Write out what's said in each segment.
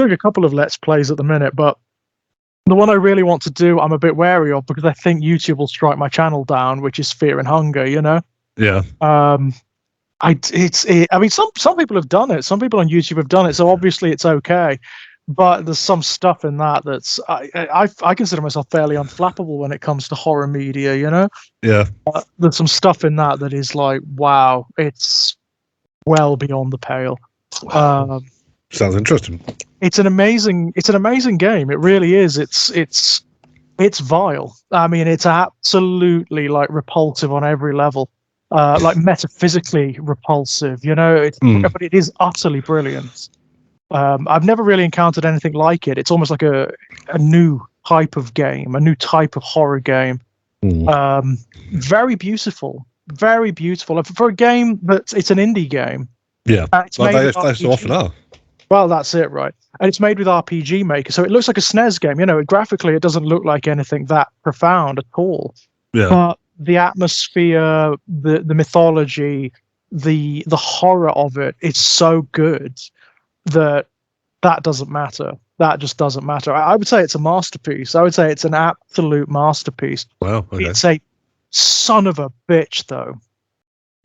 doing a couple of Let's Plays at the minute, but the one I really want to do, I'm a bit wary of because I think YouTube will strike my channel down, which is Fear and Hunger, you know? Yeah. I mean, some people have done it. Some people on YouTube have done it, so obviously it's okay. But there's some stuff in that that's I consider myself fairly unflappable when it comes to horror media, you know? Yeah. There's some stuff in that is like, wow, it's well beyond the pale. Sounds interesting. It's an amazing game. It really is. It's vile. I mean, it's absolutely like repulsive on every level. Like metaphysically repulsive, you know, but it is utterly brilliant. I've never really encountered anything like it. It's almost like a new type of game, a new type of horror game. Very beautiful, very beautiful. For a game it's an indie game. Yeah, it's made they so often are. Well, that's it, right? And it's made with RPG Maker, so it looks like a SNES game. You know, graphically, it doesn't look like anything that profound at all. Yeah. But the atmosphere, the mythology, the horror of it, it's so good that doesn't matter. That just doesn't matter. I would say it's a masterpiece. I would say it's an absolute masterpiece. Wow. Okay. It's a son of a bitch, though.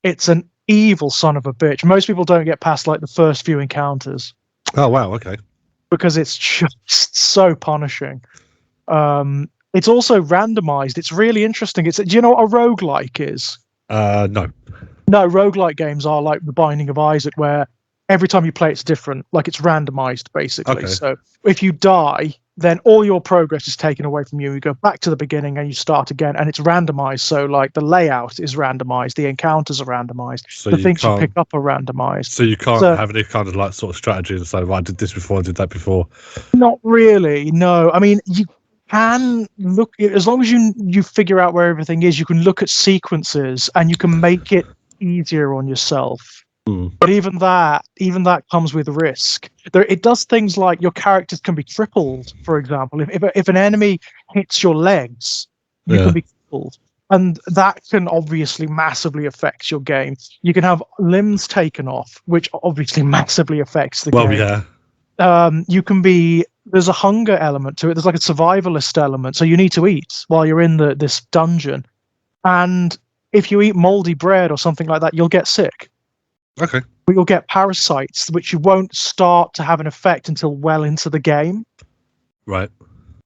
It's an evil son of a bitch. Most people don't get past like the first few encounters. Oh wow, okay. Because it's just so punishing. It's also randomized. It's really interesting. Do you know what a roguelike is? No. No, roguelike games are like The Binding of Isaac, where every time you play it's different. Like it's randomized, basically. Okay. So if you die, then all your progress is taken away from you. You go back to the beginning and you start again, and it's randomized. So like the layout is randomized, the encounters are randomized, So the things you pick up are randomized. So you can't have any kind of like sort of strategy and say, well, I did this before, I did that before. Not really, no. I mean, you can look, as long as you figure out where everything is, you can look at sequences and you can make it easier on yourself. But even that comes with risk. It does things like your characters can be crippled, for example. If an enemy hits your legs, you can be crippled. And that can obviously massively affect your game. You can have limbs taken off, which obviously massively affects the game. Well, yeah. There's a hunger element to it. There's like a survivalist element. So you need to eat while you're in this dungeon. And if you eat moldy bread or something like that, you'll get sick. Okay. But you'll get parasites, which you won't start to have an effect until well into the game. Right.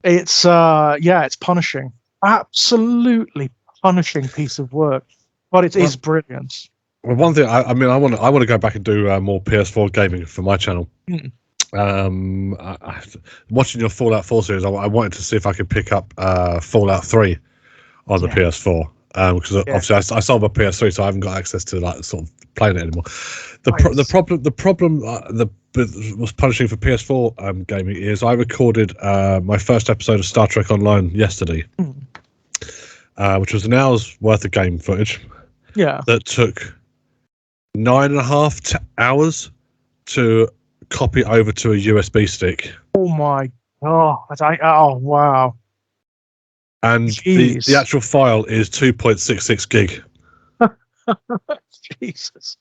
It's it's punishing. Absolutely punishing piece of work. But it is brilliant. Well, one thing I want to go back and do more PS4 gaming for my channel. Watching your Fallout 4 series, I wanted to see if I could pick up Fallout 3 on the PS4. Because obviously I sold my PS3, so I haven't got access to like sort of playing it anymore. The problem that was punishing for PS4 gaming is I recorded my first episode of Star Trek Online yesterday, which was an hour's worth of game footage. Yeah, that took 9.5 hours to copy over to a USB stick. Oh my god! Oh wow! And the actual file is 2.66 gig. Jesus.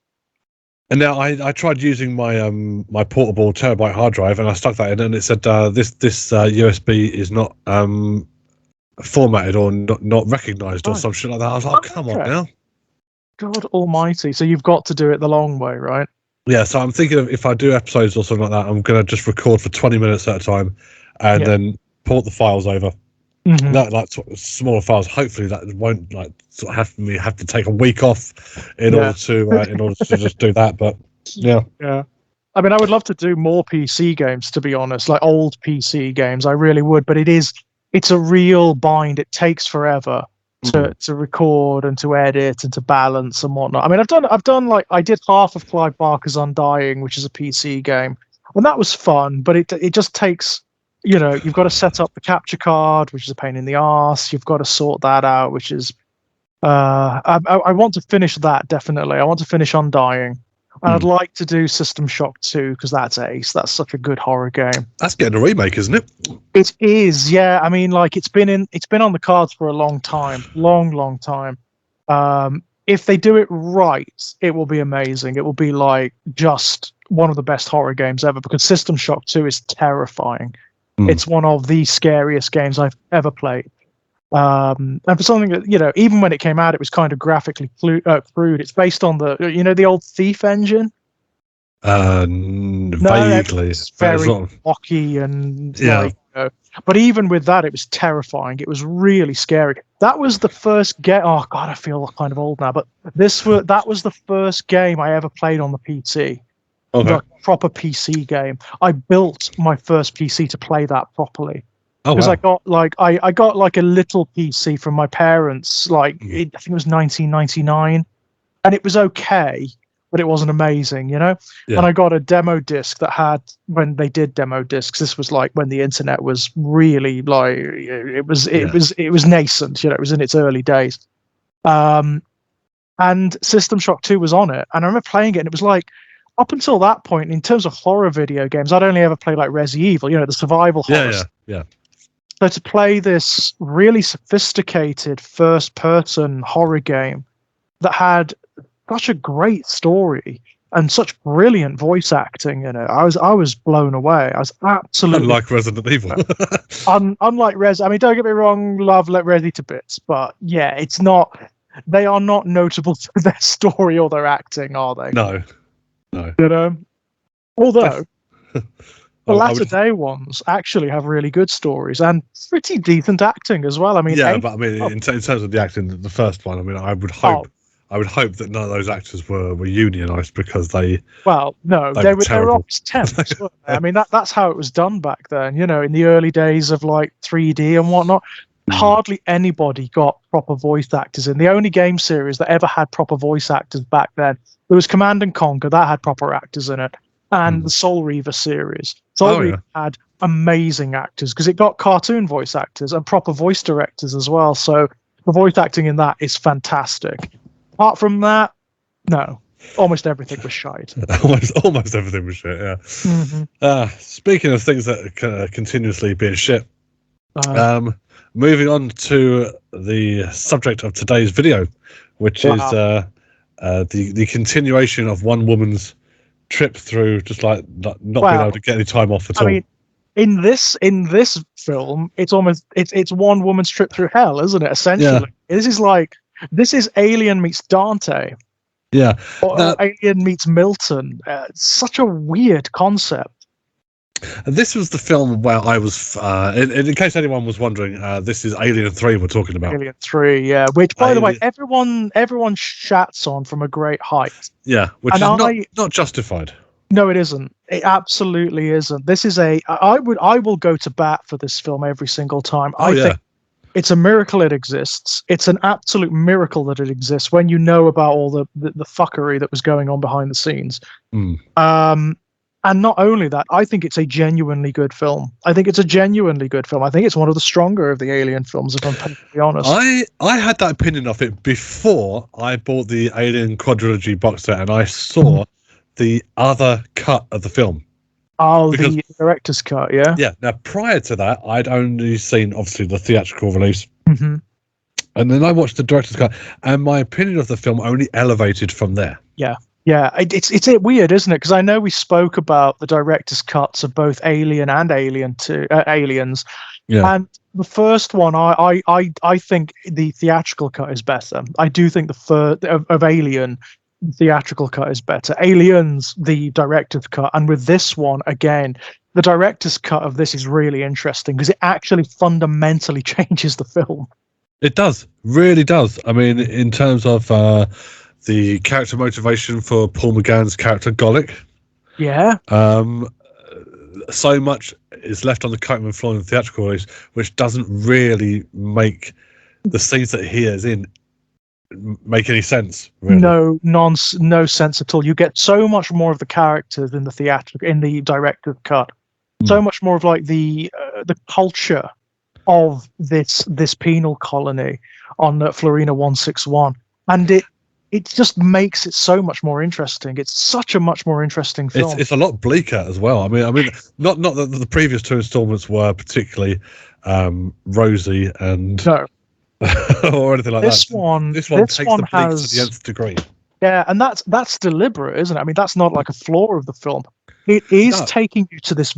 And now I tried using my my portable terabyte hard drive, and I stuck that in, and it said this USB is not formatted or not recognized or some shit like that. I was like, come on now. God almighty. So you've got to do it the long way, right? Yeah, so I'm thinking of if I do episodes or something like that, I'm going to just record for 20 minutes at a time and then port the files over. That like smaller files. Hopefully, that won't like sort of have me have to take a week off in order to just do that. But yeah. I mean, I would love to do more PC games, to be honest, like old PC games. I really would, but it's a real bind. It takes forever to record and to edit and to balance and whatnot. I mean, I've done like I did half of Clive Barker's Undying, which is a PC game, and that was fun. But it just takes. You know, you've got to set up the capture card, which is a pain in the arse. You've got to sort that out, which is... I want to finish that, definitely. I want to finish Undying. And I'd like to do System Shock 2, because that's ace. That's such a good horror game. That's getting a remake, isn't it? It is, yeah. I mean, like, it's been on the cards for a long time. Long time. If they do it right, it will be amazing. It will be, like, just one of the best horror games ever, because System Shock 2 is terrifying. It's one of the scariest games I've ever played. And for something that, you know, even when it came out, it was kind of graphically crude. It's based on the old Thief engine. Vaguely. It's very blocky and but even with that, it was terrifying. It was really scary. That was the first game. Oh God, I feel kind of old now. But that was the first game I ever played on the PC. Okay. The proper PC game. I built my first PC to play that properly. Because I got I got like a little PC from my parents. I think it was 1999, and it was okay, but it wasn't amazing, you know. Yeah. And I got a demo disc that had, when they did demo discs, this was like when the internet was really like it was nascent, you know, it was in its early days. And System Shock 2 was on it, and I remember playing it, and it was like, up until that point, in terms of horror video games, I'd only ever played like Resi Evil, you know, the survival horror. Yeah. So to play this really sophisticated first-person horror game that had such a great story and such brilliant voice acting in it, I was blown away. I was absolutely unlike Resident Evil. Unlike Resi, I mean, don't get me wrong, love Resi to bits, but yeah, it's not. They are not notable for their story or their acting, are they? No. You know, although the latter day ones actually have really good stories and pretty decent acting as well. I mean, but I mean, in terms of the acting, the first one, I mean, I would hope that none of those actors were unionized, because they. Well, no, they were always temps. I mean, that's how it was done back then. You know, in the early days of like 3D and whatnot. Hardly anybody got proper voice actors in. The only game series that ever had proper voice actors back then, there was Command and Conquer, that had proper actors in it, and the Soul Reaver series. Soul Reaver had amazing actors because it got cartoon voice actors and proper voice directors as well. So the voice acting in that is fantastic. Apart from that, no, almost everything was shite. almost everything was shit. Yeah. Mm-hmm. Speaking of things that are continuously being shit. Moving on to the subject of today's video, which is the continuation of one woman's trip through just like not being able to get any time off at all. I mean, in this film, it's one woman's trip through hell, isn't it? Essentially, this is Alien meets Dante. Yeah, or Alien meets Milton. Such a weird concept. And this was the film where I was, in case anyone was wondering, this is Alien 3 we're talking about. Alien 3, yeah. Which, by the way, everyone shats on from a great height. Yeah, which is not justified. No, it isn't. It absolutely isn't. This is I will go to bat for this film every single time. I think it's a miracle it exists. It's an absolute miracle that it exists when you know about all the fuckery that was going on behind the scenes. And not only that, I think it's a genuinely good film. I think it's one of the stronger of the Alien films, if I'm perfectly honest. I had that opinion of it before I bought the Alien quadrilogy box set, and I saw the other cut of the film. Oh, the director's cut, yeah? Yeah. Now, prior to that, I'd only seen, obviously, the theatrical release. Mm-hmm. And then I watched the director's cut, and my opinion of the film only elevated from there. Yeah. Yeah, it's weird, isn't it? Because I know we spoke about the director's cuts of both Alien and Alien 2, Aliens. Yeah. And the first one, I think the theatrical cut is better. I do think of Alien, the theatrical cut is better. Aliens, the director's cut. And with this one, again, the director's cut of this is really interesting because it actually fundamentally changes the film. It does, really does. I mean, in terms of the character motivation for Paul McGann's character Golic. Yeah. So much is left on the cutting room floor in the theatrical release, which doesn't really make the scenes that he is in make any sense. Really. No sense at all. You get so much more of the characters in the director's cut. So much more of like the culture of this penal colony on Florina 161, and it just makes it so much more interesting. It's such a much more interesting film. It's a lot bleaker as well. I mean, not that the previous two installments were particularly rosy and or anything like this that. One, this one takes the bleak to the nth degree. Yeah, and that's deliberate, isn't it? I mean, that's not like a flaw of the film. It is No. taking you to this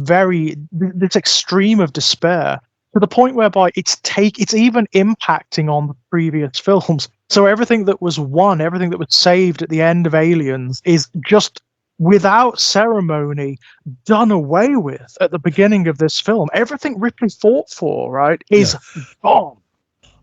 extreme of despair, to the point whereby it's even impacting on the previous films. So everything that was won, everything that was saved at the end of Aliens, is just without ceremony done away with at the beginning of this film. Everything Ripley fought for, right, is gone.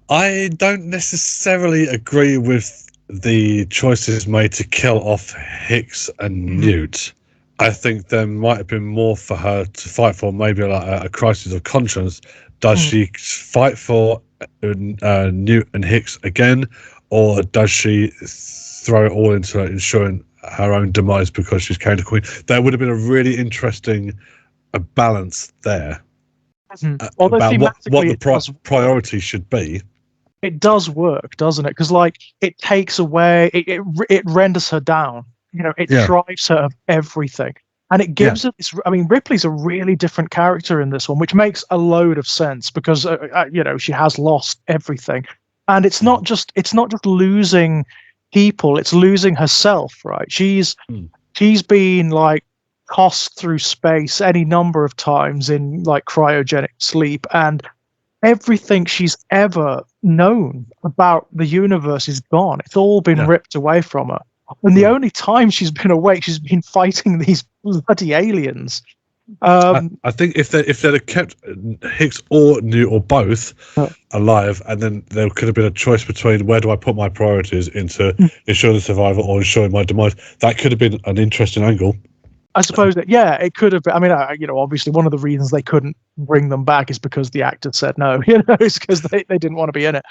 I don't necessarily agree with the choices made to kill off Hicks and Newt. I think there might have been more for her to fight for, maybe like a crisis of conscience. Does she fight for Newt and Hicks again, or does she throw it all into ensuring her own demise because she's Counter Queen? There would have been a really interesting balance there Although about what thematically the priority should be. it does work, doesn't it? Because like it takes away, it renders her down. You know, it strives her of everything, and it gives her this. I mean, Ripley's a really different character in this one, which makes a load of sense because you know, she has lost everything, and it's not just losing people; it's losing herself. Right? She's been like tossed through space any number of times in like cryogenic sleep, and everything she's ever known about the universe is gone. It's all been ripped away from her. And the only time she's been awake, she's been fighting these bloody aliens. I think if they'd have kept Hicks or Newt or both alive, and then there could have been a choice between where do I put my priorities into ensuring the survival or ensuring my demise, that could have been an interesting angle. I suppose that, it could have been. I mean, you know, obviously one of the reasons they couldn't bring them back is because the actors said no, you know, it's because they didn't want to be in it.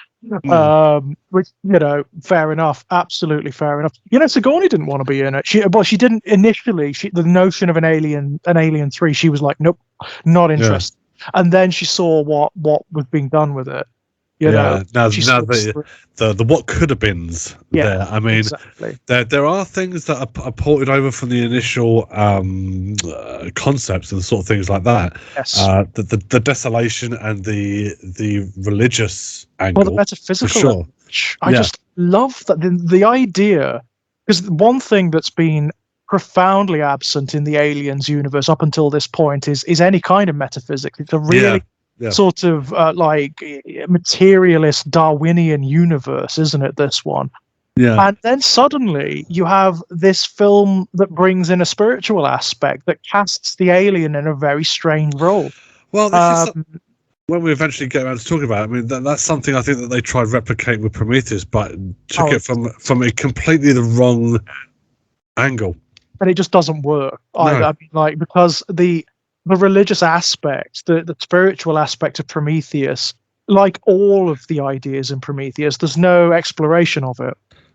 Which, you know, fair enough. Absolutely fair enough. You know, Sigourney didn't want to be in it. She didn't initially, the notion of an Alien 3, she was like, nope, not interested. And then she saw what was being done with it. You know, now the what could have beens there. I mean, exactly. there are things that are ported over from the initial concepts and sort of things like that. Yes. The desolation and the religious angle. Well, the metaphysical. For sure. I just love that the idea, because one thing that's been profoundly absent in the Aliens universe up until this point is any kind of metaphysics. It's a really sort of like materialist Darwinian universe, isn't it, this one? Yeah. And then suddenly you have this film that brings in a spiritual aspect that casts the alien in a very strange role. Well, this is when we eventually get around to talking about it. I mean, that's something I think that they tried replicating with Prometheus, but took it from a completely the wrong angle. And it just doesn't work. No. I mean, like, because the religious aspect, the spiritual aspect of Prometheus, like all of the ideas in Prometheus, there's no exploration of it.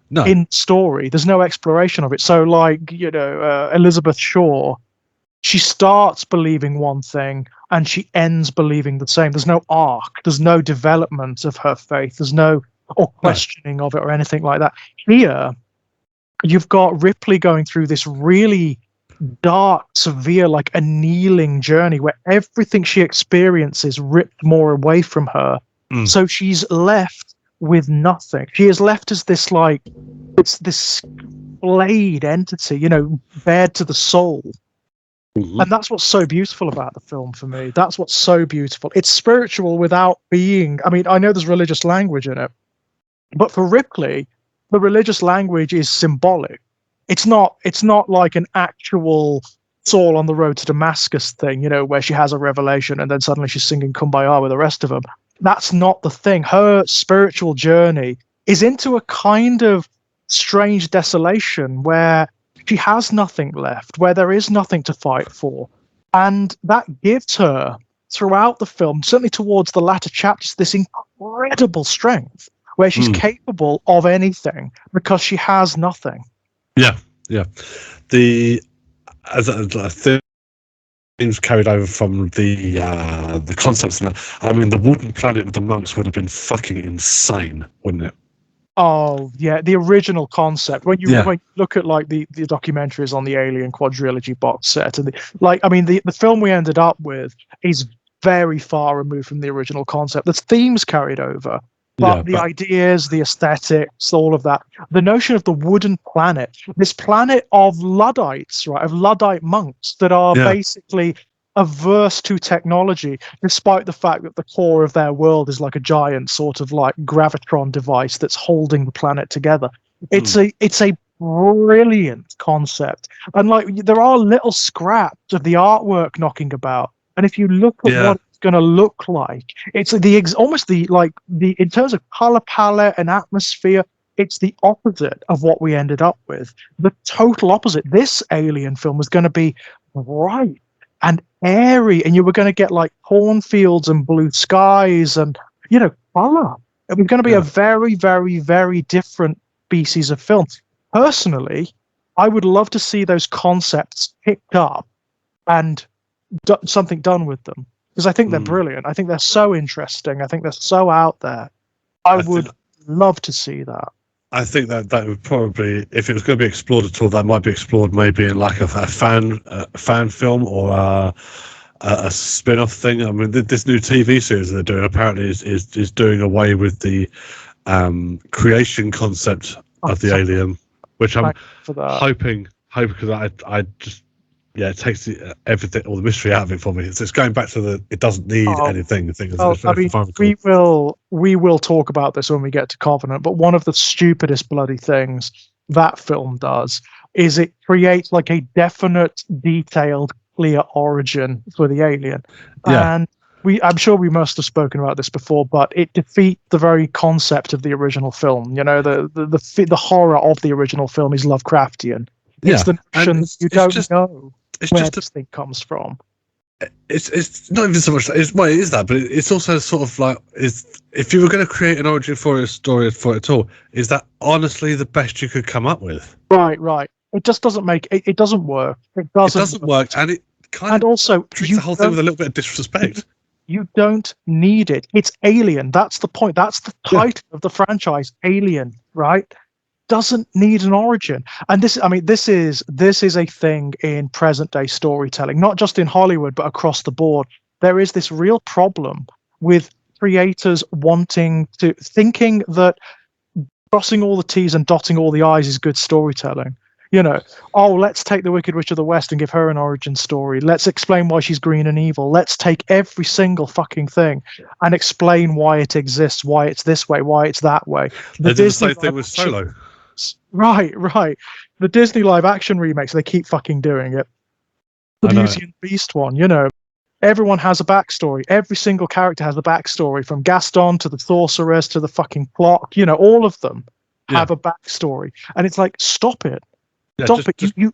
No. In story, there's no exploration of it. So, like, you know, Elizabeth Shaw, she starts believing one thing and she ends believing the same. There's no arc. There's no development of her faith. There's no questioning of it or anything like that. Here, you've got Ripley going through this really dark, severe, like annealing journey where everything she experiences ripped more away from her. So she's left with nothing. She is left as this, like, it's this splayed entity, you know, bared to the soul. And that's what's so beautiful about the film for me. That's what's so beautiful. It's spiritual without being, I mean, I know there's religious language in it, but for Ripley, the religious language is symbolic. It's not like an actual Saul on the road to Damascus thing, you know, where she has a revelation and then suddenly she's singing Kumbaya with the rest of them. That's not the thing. Her spiritual journey is into a kind of strange desolation where she has nothing left, where there is nothing to fight for. And that gives her, throughout the film, certainly towards the latter chapters, this incredible strength where she's capable of anything because she has nothing. Yeah. Themes carried over from the concepts. I mean, the wooden planet with the monks would have been fucking insane, wouldn't it? Oh yeah, the original concept. When you look at like the documentaries on the Alien quadrilogy box set, and the film we ended up with is very far removed from the original concept. There's themes carried over, But the ideas, the aesthetics, all of that, the notion of the wooden planet, this planet of Luddites, right, of Luddite monks that are basically averse to technology, despite the fact that the core of their world is like a giant sort of like gravitron device that's holding the planet together. It's a brilliant concept, and like there are little scraps of the artwork knocking about, and if you look at what it's going to look like, it's almost the in terms of color palette and atmosphere, it's the opposite of what we ended up with. The total opposite. This Alien film was going to be bright and airy, and you were going to get like cornfields and blue skies and color. It was going to be a very, very, very different species of film. Personally, I would love to see those concepts picked up and something done with them, because I think they're brilliant. I think they're so interesting. I think they're so out there. I would love to see that. I think that would probably, if it was going to be explored at all, that might be explored maybe in like a fan film or a spin-off thing. I mean, this new TV series they're doing apparently is doing away with the creation concept of the alien, which I'm hoping because I just it takes everything, all the mystery out of it for me. It's going back to it doesn't need anything. We will talk about this when we get to Covenant, but one of the stupidest bloody things that film does is it creates like a definite, detailed, clear origin for the alien. And I'm sure we must have spoken about this before, but it defeats the very concept of the original film. The horror of the original film is Lovecraftian. It's the notion you don't know where this thing comes from. It's not even so much. It is that, but it's also sort of like, if you were going to create an origin for a story for it at all, is that honestly the best you could come up with? Right. It just doesn't make it doesn't work. It doesn't work, and it kind of also treats the whole thing with a little bit of disrespect. You don't need it. It's Alien. That's the point. That's the title of the franchise, Alien, right? Doesn't need an origin. And this is a thing in present day storytelling, not just in Hollywood, but across the board. There is this real problem with creators thinking that crossing all the T's and dotting all the I's is good storytelling. Let's take the Wicked Witch of the West and give her an origin story. Let's explain why she's green and evil. Let's take every single fucking thing and explain why it exists, why it's this way, why it's that way. They did the same thing with Solo. Right. The Disney live action remakes, they keep fucking doing it. The Beauty and the Beast one, everyone has a backstory. Every single character has a backstory, from Gaston to the sorceress to the fucking clock. All of them have a backstory. And it's like, stop it. Stop it. You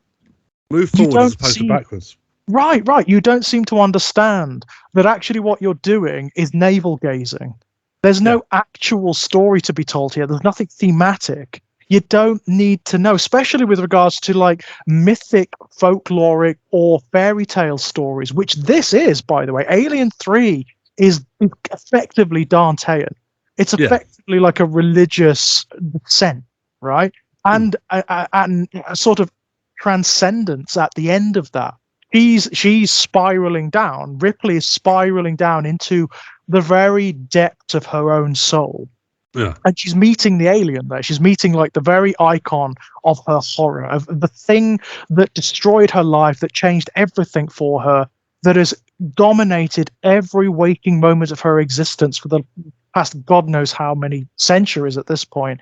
move forward as opposed to backwards. Right. You don't seem to understand that actually what you're doing is navel gazing. There's no actual story to be told here. There's nothing thematic. You don't need to know, especially with regards to like mythic, folkloric, or fairy tale stories, which this is, by the way. Alien 3 is effectively Dantean. It's effectively like a religious descent, right? And a sort of transcendence at the end of that. She's spiraling down. Ripley is spiraling down into the very depths of her own soul. Yeah. And she's meeting the alien there. She's meeting like the very icon of her horror, of the thing that destroyed her life, that changed everything for her, that has dominated every waking moment of her existence for the past God knows how many centuries at this point.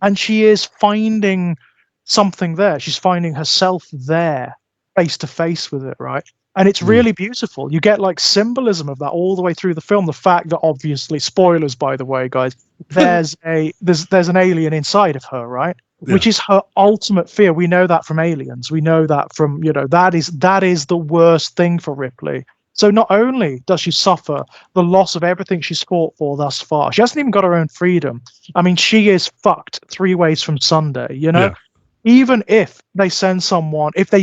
And she is finding something there. She's finding herself there, face to face with it, right? And it's really beautiful. You get like symbolism of that all the way through the film. The fact that, obviously, spoilers by the way, guys, there's an alien inside of her, right? Yeah. Which is her ultimate fear. We know that from Aliens. We know that from, that is the worst thing for Ripley. So not only does she suffer the loss of everything she's fought for thus far, she hasn't even got her own freedom. I mean, she is fucked 3 ways from Sunday, Yeah. Even if they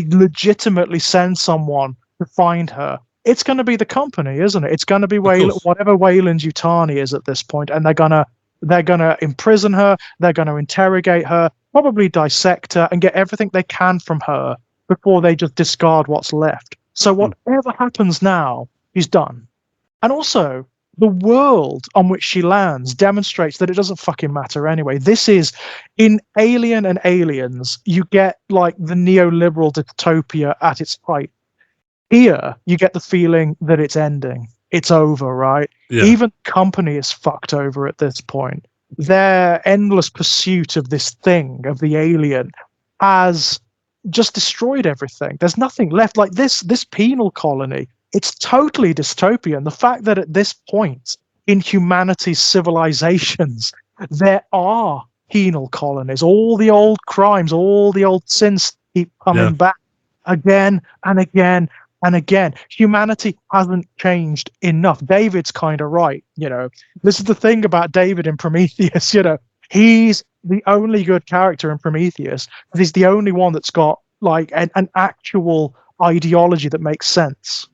legitimately send someone to find her, it's going to be the company, isn't it? It's going to be whatever Weyland-Yutani is at this point, and they're gonna imprison her. They're going to interrogate her, probably dissect her, and get everything they can from her before they just discard what's left. So whatever happens now is done. And also, the world on which she lands demonstrates that it doesn't fucking matter anyway. This is in Alien and Aliens, you get like the neoliberal dystopia at its height. Here, you get the feeling that it's ending. It's over, right? Yeah. Even company is fucked over at this point. Their endless pursuit of this thing, of the alien, has just destroyed everything. There's nothing left. Like this penal colony, it's totally dystopian. The fact that at this point in humanity's civilizations, there are penal colonies, all the old crimes, all the old sins keep coming back again and again and again. Humanity hasn't changed enough. David's kind of right. This is the thing about David in Prometheus. He's the only good character in Prometheus. He's the only one that's got like an actual ideology that makes sense.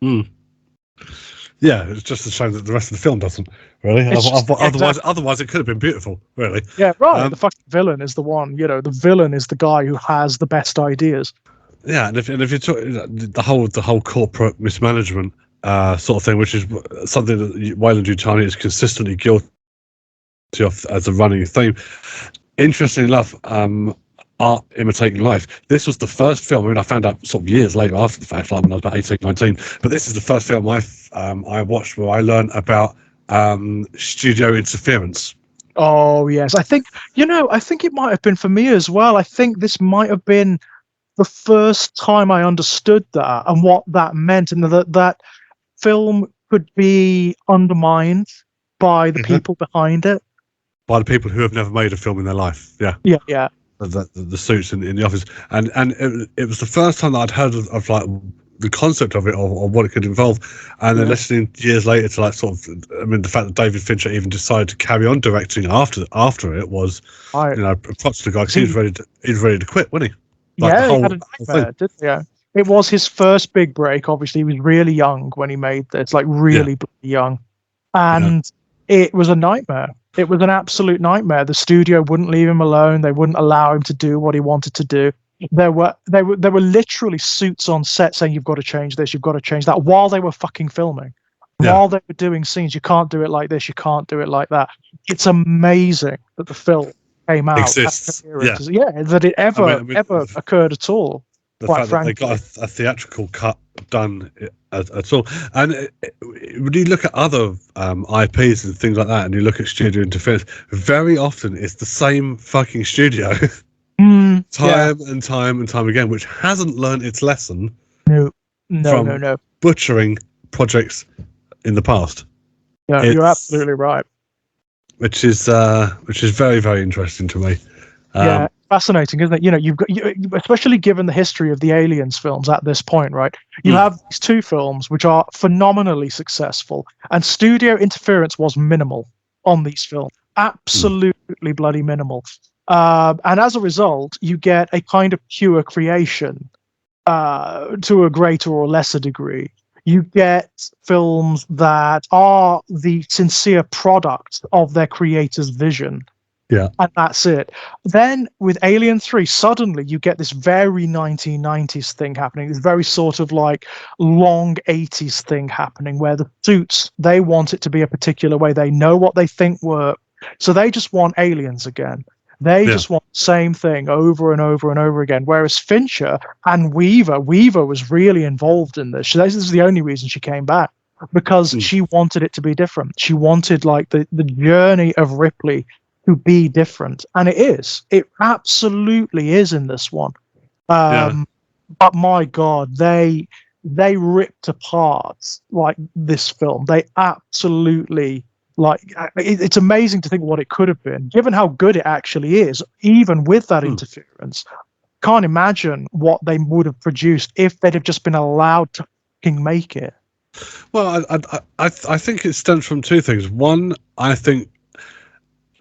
Yeah, it's just a shame that the rest of the film doesn't, really. Otherwise, it could have been beautiful, really. Yeah, right. The fucking villain is the one. The villain is the guy who has the best ideas. Yeah, and if you talk the whole corporate mismanagement sort of thing, which is something that Weyland-Yutani is consistently guilty of as a running theme. Interestingly enough, art imitating life. This was the first film. I mean, I found out sort of years later after the fact, like when I was about 18, 19. But this is the first film I watched where I learned about studio interference. Oh yes, I think it might have been for me as well. I think this might have been the first time I understood that and what that meant, and that film could be undermined by the people behind it. By the people who have never made a film in their life. Yeah. Yeah. The suits in the office, and it was the first time that I'd heard of like the concept of it or what it could involve, and then listening years later to like sort of, I mean, the fact that David Fincher even decided to carry on directing after it was, props to the guy, because he was ready to quit, wasn't he? Like he had a nightmare, didn't he? It was his first big break. Obviously, he was really young when he made this, like really young, and it was a nightmare. It was an absolute nightmare. The studio wouldn't leave him alone. They wouldn't allow him to do what he wanted to do. There were literally suits on set saying, "You've got to change this. You've got to change that," while they were fucking filming. Yeah. While they were doing scenes, you can't do it like this. You can't do it like that. It's amazing that the film came out. Exists. That it ever occurred at all. The fact that they got a theatrical cut done at all. And when you look at other IPs and things like that, and you look at studio interference, very often it's the same fucking studio time and time again, which hasn't learned its lesson. No. Butchering projects in the past. Yeah, you're absolutely right. Which is very, very interesting to me. Fascinating, isn't it? You've got, especially given the history of the Aliens films at this point, right? You have these two films which are phenomenally successful, and studio interference was minimal on these films, absolutely bloody minimal. And as a result, you get a kind of pure creation to a greater or lesser degree. You get films that are the sincere product of their creator's vision. Yeah. And that's it. Then with Alien 3, suddenly you get this very 1990s thing happening, this very sort of like long 80s thing happening where the suits, they want it to be a particular way. They know what they think works. So they just want aliens again. They just want the same thing over and over and over again. Whereas Fincher and Weaver was really involved in this. This is the only reason she came back, because she wanted it to be different. She wanted like the journey of Ripley to be different, and it absolutely is in this one. But my God, they ripped apart like this film. They absolutely, like, it's amazing to think what it could have been, given how good it actually is, even with that interference. Can't imagine what they would have produced if they'd have just been allowed to fucking make it. Well, I think it stems from two things. One, I think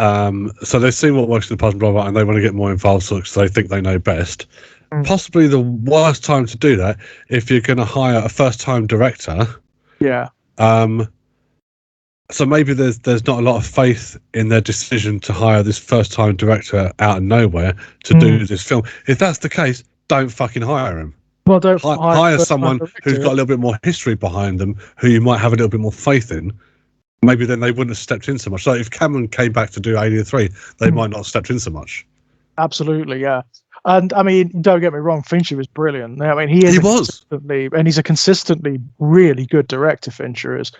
so they've seen what works in the past, blah, blah, and they want to get more involved, so they think they know best. Possibly the worst time to do that if you're going to hire a first-time director. Yeah. So maybe there's not a lot of faith in their decision to hire this first-time director out of nowhere to do this film. If that's the case, don't fucking hire him. Well, don't hire someone who's got a little bit more history behind them, who you might have a little bit more faith in. maybe then they wouldn't have stepped in so much. So if Cameron came back to do Alien 3, they might not have stepped in so much. Absolutely, yeah. And I mean, don't get me wrong, Fincher was brilliant. I mean, he was, and he's a consistently really good director. Fincher is.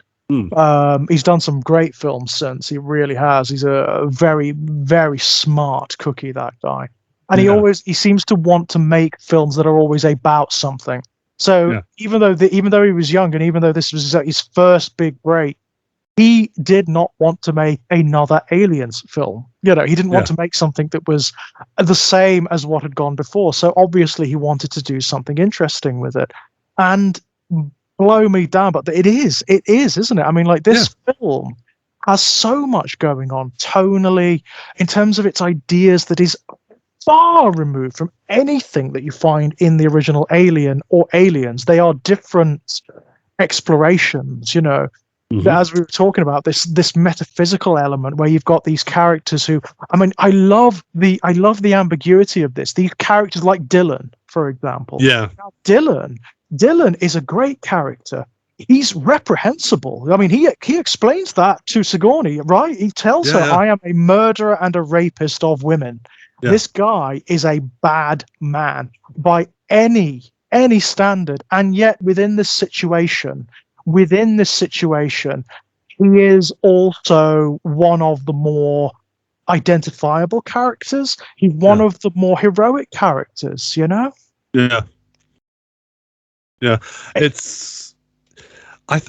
He's done some great films since. He really has. He's a very, very smart cookie, that guy. And he seems to want to make films that are always about something. So even though he was young, and even though this was his first big break, he did not want to make another Aliens film. He didn't want to make something that was the same as what had gone before. So obviously he wanted to do something interesting with it. And blow me down, but it is, isn't it? I mean, like, this film has so much going on tonally, in terms of its ideas, that is far removed from anything that you find in the original Alien or Aliens. They are different explorations, as we were talking about, this metaphysical element where you've got these characters who, I mean, I love the ambiguity of this. These characters like Dylan, for example. Yeah. Now, Dylan is a great character. He's reprehensible. I mean, he explains that to Sigourney, right? He tells her, I am a murderer and a rapist of women. Yeah. This guy is a bad man by any standard. And yet within this situation, he is also one of the more identifiable characters. He's one of the more heroic characters, Yeah. Yeah. It's I'd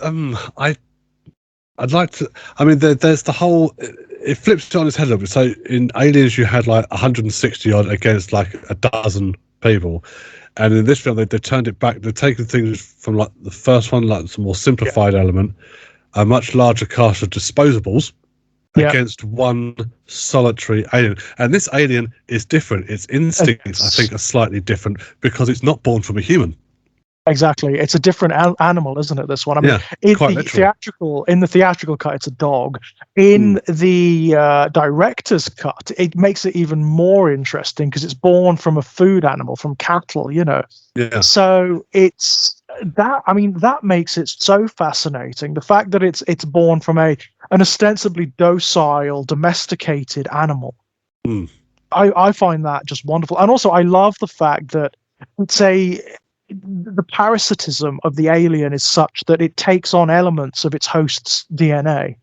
like to. I mean, there's the whole. It flips it on its head a little bit. So in Aliens, you had like 160 odd against like a dozen people, and in this film, they've turned it back. They've taken things from like the first one, like some more simplified element, a much larger cast of disposables against one solitary alien. And this alien is different. Its instincts, I think, are slightly different because it's not born from a human. Exactly, it's a different animal, isn't it? This one. I mean, in the theatrical cut, it's a dog. In the director's cut, it makes it even more interesting because it's born from a food animal, from cattle. Yeah. So it's that. I mean, that makes it so fascinating. The fact that it's born from an ostensibly docile, domesticated animal. I find that just wonderful, and also I love the fact that the parasitism of the alien is such that it takes on elements of its host's DNA.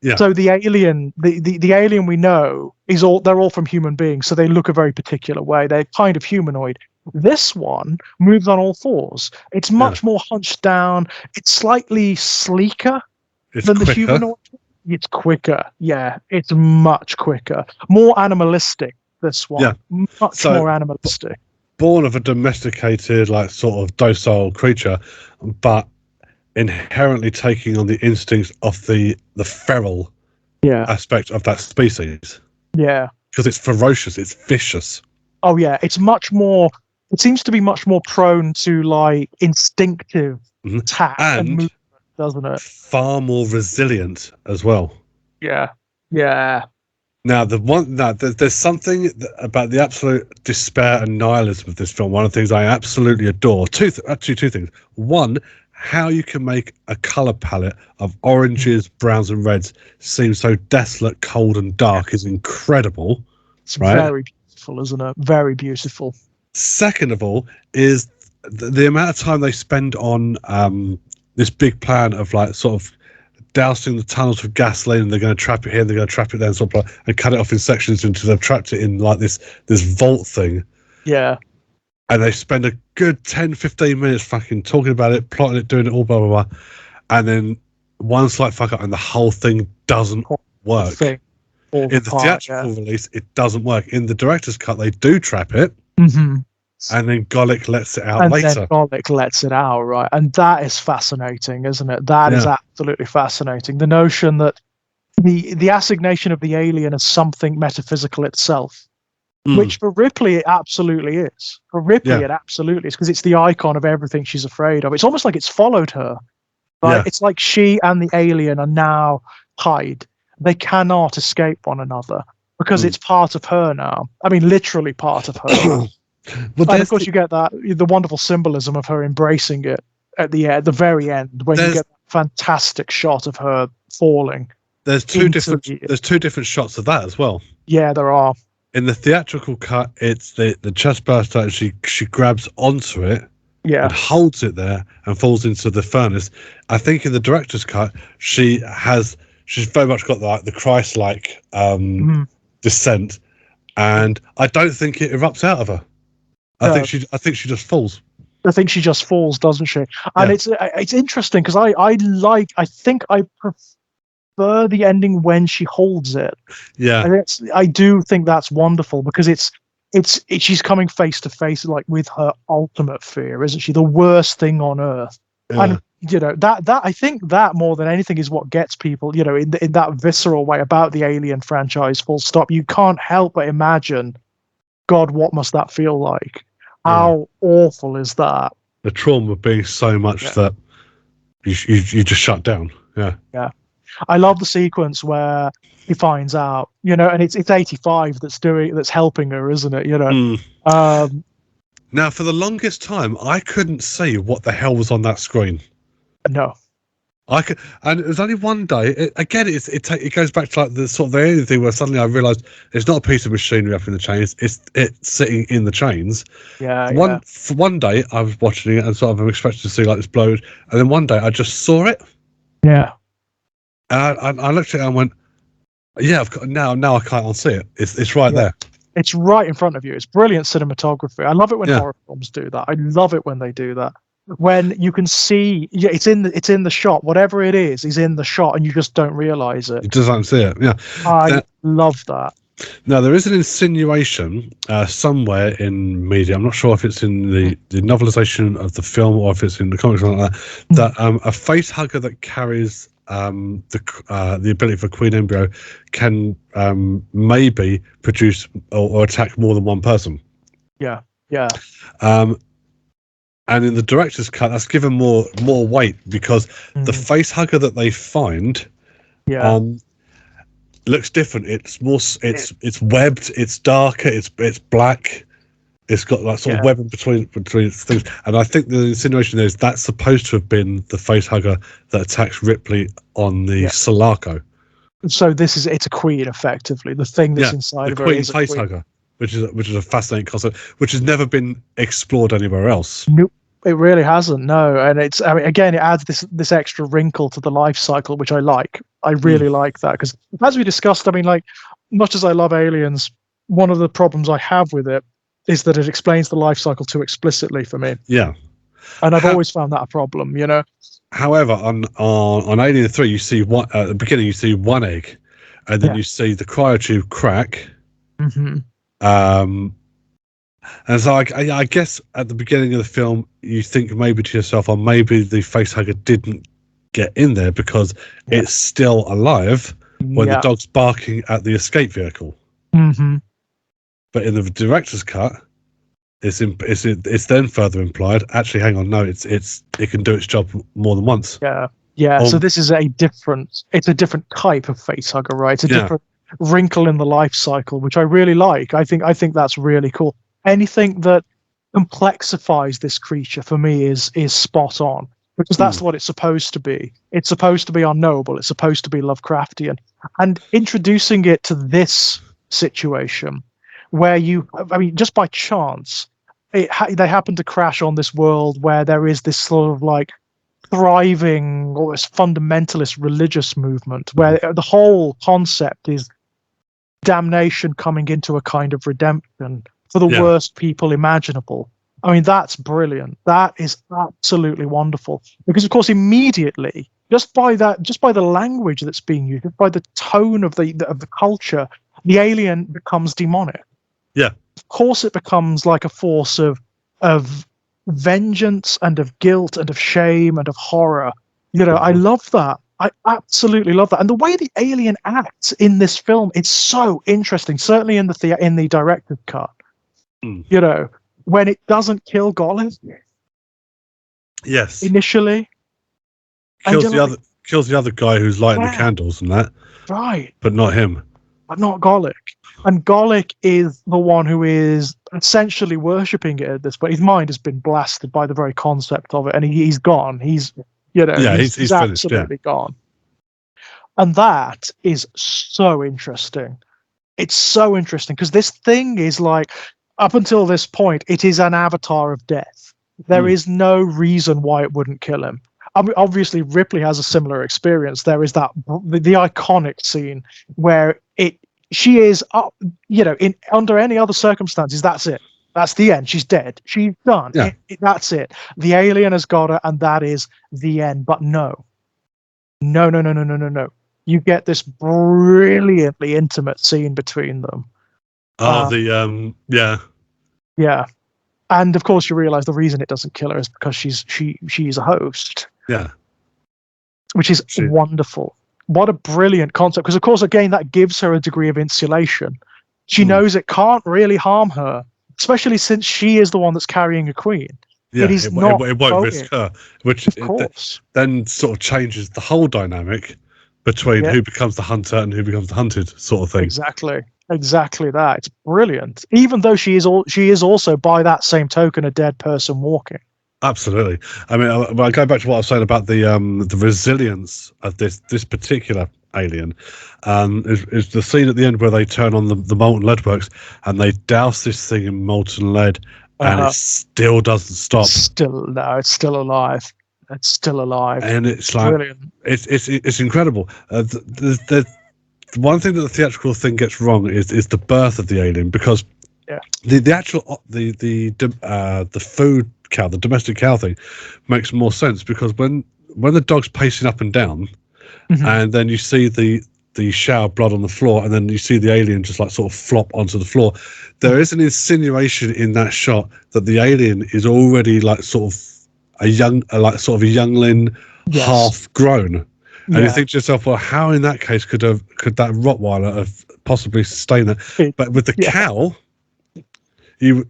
Yeah. So the alien we know they're all from human beings, so they look a very particular way. They're kind of humanoid. This one moves on all fours. It's much more hunched down. It's slightly sleeker than the humanoid. It's quicker. Yeah, it's much quicker. More animalistic, this one. Yeah. Much more animalistic. Born of a domesticated, like, sort of docile creature, but inherently taking on the instincts of the feral aspect of that species. Yeah. Because it's ferocious, it's vicious. Oh yeah, it seems to be much more prone to like instinctive attack and movement, doesn't it? Far more resilient as well. Yeah. Yeah. Now, there's something about the absolute despair and nihilism of this film. One of the things I absolutely adore. Two things. One, how you can make a color palette of oranges, browns, and reds seem so desolate, cold, and dark is incredible. It's very beautiful, isn't it? Very beautiful. Second of all, is the amount of time they spend on this big plan of like sort of dousing the tunnels with gasoline, and they're going to trap it here, and they're going to trap it there, and sort of and cut it off in sections until they've trapped it in like this vault thing. Yeah. And they spend a good 10-15 minutes fucking talking about it, plotting it, doing it all, blah blah blah, and then one slight fuck up, and the whole thing doesn't work. In the theatrical release, it doesn't work. In the director's cut, they do trap it. And then Golic lets it out later. Then Golic lets it out, right? And that is fascinating, isn't it? That is absolutely fascinating. The notion that the assignation of the alien as something metaphysical itself, which for Ripley it absolutely is. For Ripley it absolutely is, because it's the icon of everything she's afraid of. It's almost like it's followed her. Right? It's like she and the alien are now tied. They cannot escape one another because it's part of her now. I mean, literally part of her. But and of course, you get the wonderful symbolism of her embracing it at the very end, when you get that fantastic shot of her falling. There's two different shots of that as well. Yeah, there are. In the theatrical cut, it's the chest burster, and she grabs onto it, and holds it there and falls into the furnace. I think in the director's cut, she's very much got the Christ-like descent, and I don't think it erupts out of her. I think she just falls. I think she just falls, doesn't she? And it's interesting because I think I prefer the ending when she holds it. Yeah, and I do think that's wonderful because she's coming face to face like with her ultimate fear, isn't she? The worst thing on earth. And that I think that more than anything is what gets people, in that visceral way about the Alien franchise. Full stop. You can't help but imagine, God, what must that feel like? How awful is that? The trauma being so much that you just shut down. Yeah. I love the sequence where he finds out, and it's 85 that's helping her, isn't it? Now, for the longest time, I couldn't see what the hell was on that screen. No. I could, and it was only one day. It goes back to like the sort of the alien thing where suddenly I realised it's not a piece of machinery up in the chains; it's sitting in the chains. For one day I was watching it and sort of I'm expecting to see like this blow, and then one day I just saw it. Yeah. And I looked at it and went, "Yeah, I've got now I can't unsee it. It's right there. It's right in front of you. It's brilliant cinematography. I love it when horror films do that. I love it when they do that. When you can see, it's in the shot. Whatever it is in the shot, and you just don't realize it. You just don't see it. Yeah, I love that. Now there is an insinuation somewhere in media. I'm not sure if it's in the novelization of the film or if it's in the comics or something like that. That a face hugger that carries the ability for Queen Embryo can maybe produce or attack more than one person. Yeah. And in the director's cut, that's given more weight because the face hugger that they find, looks different. It's more. It's webbed. It's darker. It's black. It's got like sort of webbing between things. And I think the insinuation is that's supposed to have been the face hugger that attacks Ripley on the Sulaco. So it's a queen, effectively. The thing that's inside of her is a queen face hugger. Which is a fascinating concept, which has never been explored anywhere else. Nope, it really hasn't. No, and again, it adds this extra wrinkle to the life cycle, which I like. I really like that because, as we discussed, like much as I love Aliens, one of the problems I have with it is that it explains the life cycle too explicitly for me. Yeah, and I've always found that a problem. However, on Alien 3, you see at the beginning you see one egg, and then you see the cryotube crack. Mm-hmm. And so I guess at the beginning of the film you think maybe to yourself, or maybe the facehugger didn't get in there because it's still alive when the dog's barking at the escape vehicle. Mm-hmm. But in the director's cut, it's then further implied. Actually, hang on, no, it can do its job more than once. Yeah. So this is a different type of facehugger, right? It's a different wrinkle in the life cycle, which I really like. I think that's really cool. Anything that complexifies this creature for me is spot on, because that's what it's supposed to be. It's supposed to be unknowable. It's supposed to be Lovecraftian, and introducing it to this situation where just by chance, they happen to crash on this world where there is this sort of like thriving or this fundamentalist religious movement where the whole concept is damnation coming into a kind of redemption for the worst people imaginable. I mean, that's brilliant. That is absolutely wonderful. Because of course, immediately, just by the language that's being used, by the tone of the culture, the alien becomes demonic. Yeah. Of course, it becomes like a force of vengeance and of guilt and of shame and of horror. I love that. I absolutely love that. And the way the alien acts in this film, it's so interesting. Certainly in the director's cut. When it doesn't kill Gollum. Yes. Initially. Kills the other guy who's lighting the candles and that. Right. But not him. But not Gollick. And Gollick is the one who is essentially worshipping it at this point. His mind has been blasted by the very concept of it, and he's gone. He's finished, absolutely gone. And that is so interesting. It's so interesting because this thing is like, up until this point, it is an avatar of death. There is no reason why it wouldn't kill him. I mean, obviously, Ripley has a similar experience. There is that the iconic scene where she is, in under any other circumstances, that's it. That's the end. She's dead. She's done. Yeah. That's it. The alien has got her, and that is the end. But no. You get this brilliantly intimate scene between them. Yeah. And of course, you realize the reason it doesn't kill her is because she's a host. Yeah. Which is wonderful. What a brilliant concept. Because, of course, again, that gives her a degree of insulation. She knows it can't really harm her, especially since she is the one that's carrying a queen. Yeah, it won't risk her, which then sort of changes the whole dynamic between who becomes the hunter and who becomes the hunted, sort of thing. Exactly that. It's brilliant. Even though she is also, by that same token, a dead person walking. Absolutely. I mean, I go back to what I was saying about the resilience of this particular alien. Is the scene at the end where they turn on the molten lead works and they douse this thing in molten lead. And it still doesn't stop. It's still alive. It's still alive. And it's like brilliant. It's incredible. The one thing that the theatrical thing gets wrong is the birth of the alien, because the actual the food cow, the domestic cow thing, makes more sense, because when the dog's pacing up and down, and then you see the shower blood on the floor, and then you see the alien just like sort of flop onto the floor. There is an insinuation in that shot that the alien is already like sort of a youngling, half grown. And you think to yourself, well, how in that case could that Rottweiler have possibly sustained that? But with the cow, you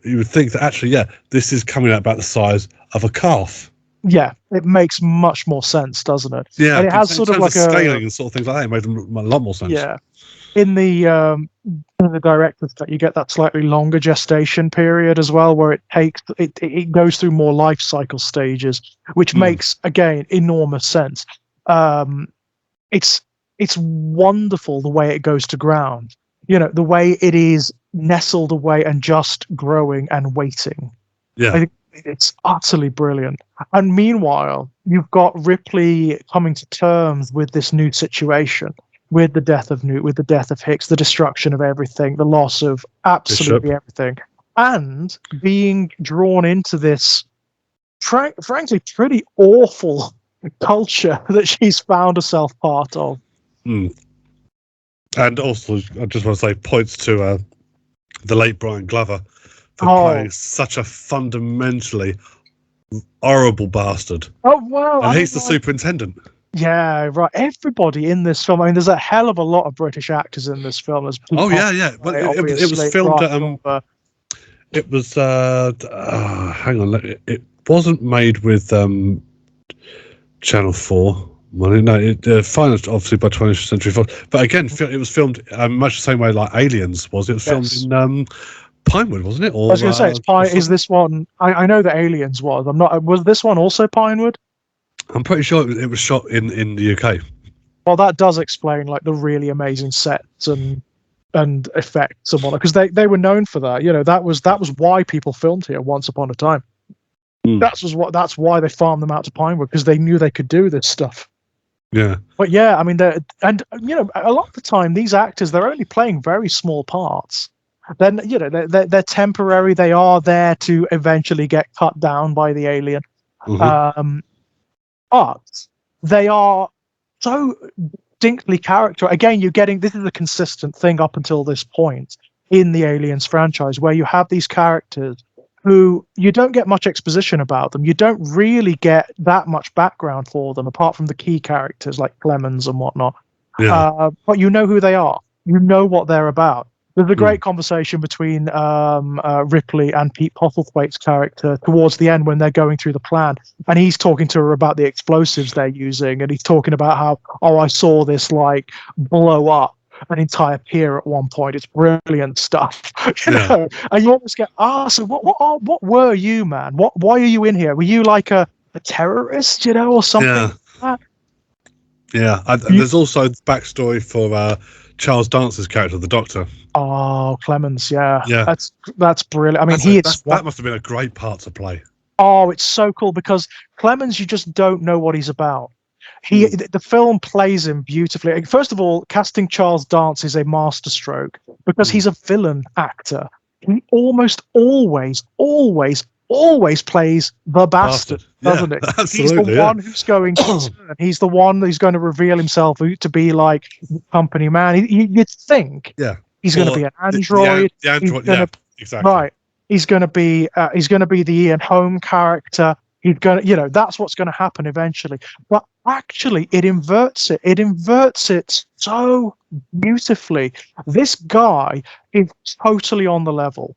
would think that actually, this is coming out about the size of a calf. Yeah, it makes much more sense, doesn't it? Yeah, and it has sort of like scaling and sort of things like that. It made a lot more sense. Yeah, in the director's cut, you get that slightly longer gestation period as well, where it goes through more life cycle stages, which makes again enormous sense. It's wonderful the way it goes to ground. The way it is nestled away and just growing and waiting. Yeah. I think it's utterly brilliant. And meanwhile, you've got Ripley coming to terms with this new situation, with the death of Newt, with the death of Hicks, the destruction of everything, the loss of absolutely everything, and being drawn into this, frankly, pretty awful culture that she's found herself part of. And also, I just want to say, points to the late Brian Glover for playing such a fundamentally horrible bastard. Oh, wow. And he's the superintendent. Yeah, right. Everybody in this film. I mean, there's a hell of a lot of British actors in this film. Well, it was filmed at. It was. Hang on. It wasn't made with Channel 4. Well, no, financed obviously by 20th Century Fox. But again, it was filmed much the same way like Aliens was. It was filmed in Pinewood, wasn't it? Or, I was going to say, is this one? I know that Aliens was. I'm not. Was this one also Pinewood? I'm pretty sure it was shot in the UK. Well, that does explain like the really amazing sets and effects and whatnot, because they were known for that. That was why people filmed here once upon a time. That's why they farmed them out to Pinewood, because they knew they could do this stuff. Yeah. But yeah, I mean, a lot of the time these actors, they're only playing very small parts. Then they're temporary. They are there to eventually get cut down by the alien. But they are so distinctly character. Again, this is a consistent thing up until this point in the Aliens franchise, where you have these characters who you don't get much exposition about them. You don't really get that much background for them, apart from the key characters like Clemens and whatnot. Yeah. But you know who they are. You know what they're about. There's a great conversation between Ripley and Pete Postlethwaite's character towards the end when they're going through the plan, and he's talking to her about the explosives they're using, and he's talking about how, I saw this like blow up an entire pier at one point. It's brilliant stuff, you know. And you almost get, so what were you, man? Why are you in here? Were you like a terrorist, or something? Yeah. Like that? Yeah, there's also backstory for Charles Dance's character, the Doctor. Oh, Clemens, yeah. Yeah. That's brilliant. I mean, that must have been a great part to play. Oh, it's so cool because Clemens, you just don't know what he's about. The film plays him beautifully. First of all, casting Charles Dance is a masterstroke because he's a villain actor. He almost always plays the bastard, doesn't he? Absolutely, he's the one who's going to turn. He's the one who's going to reveal himself to be like company man. You'd think he's going to be an android. The android, exactly. Right. He's going to be the Ian Holm character. He's going to, that's what's going to happen eventually. But actually, it inverts it. It inverts it so beautifully. This guy is totally on the level.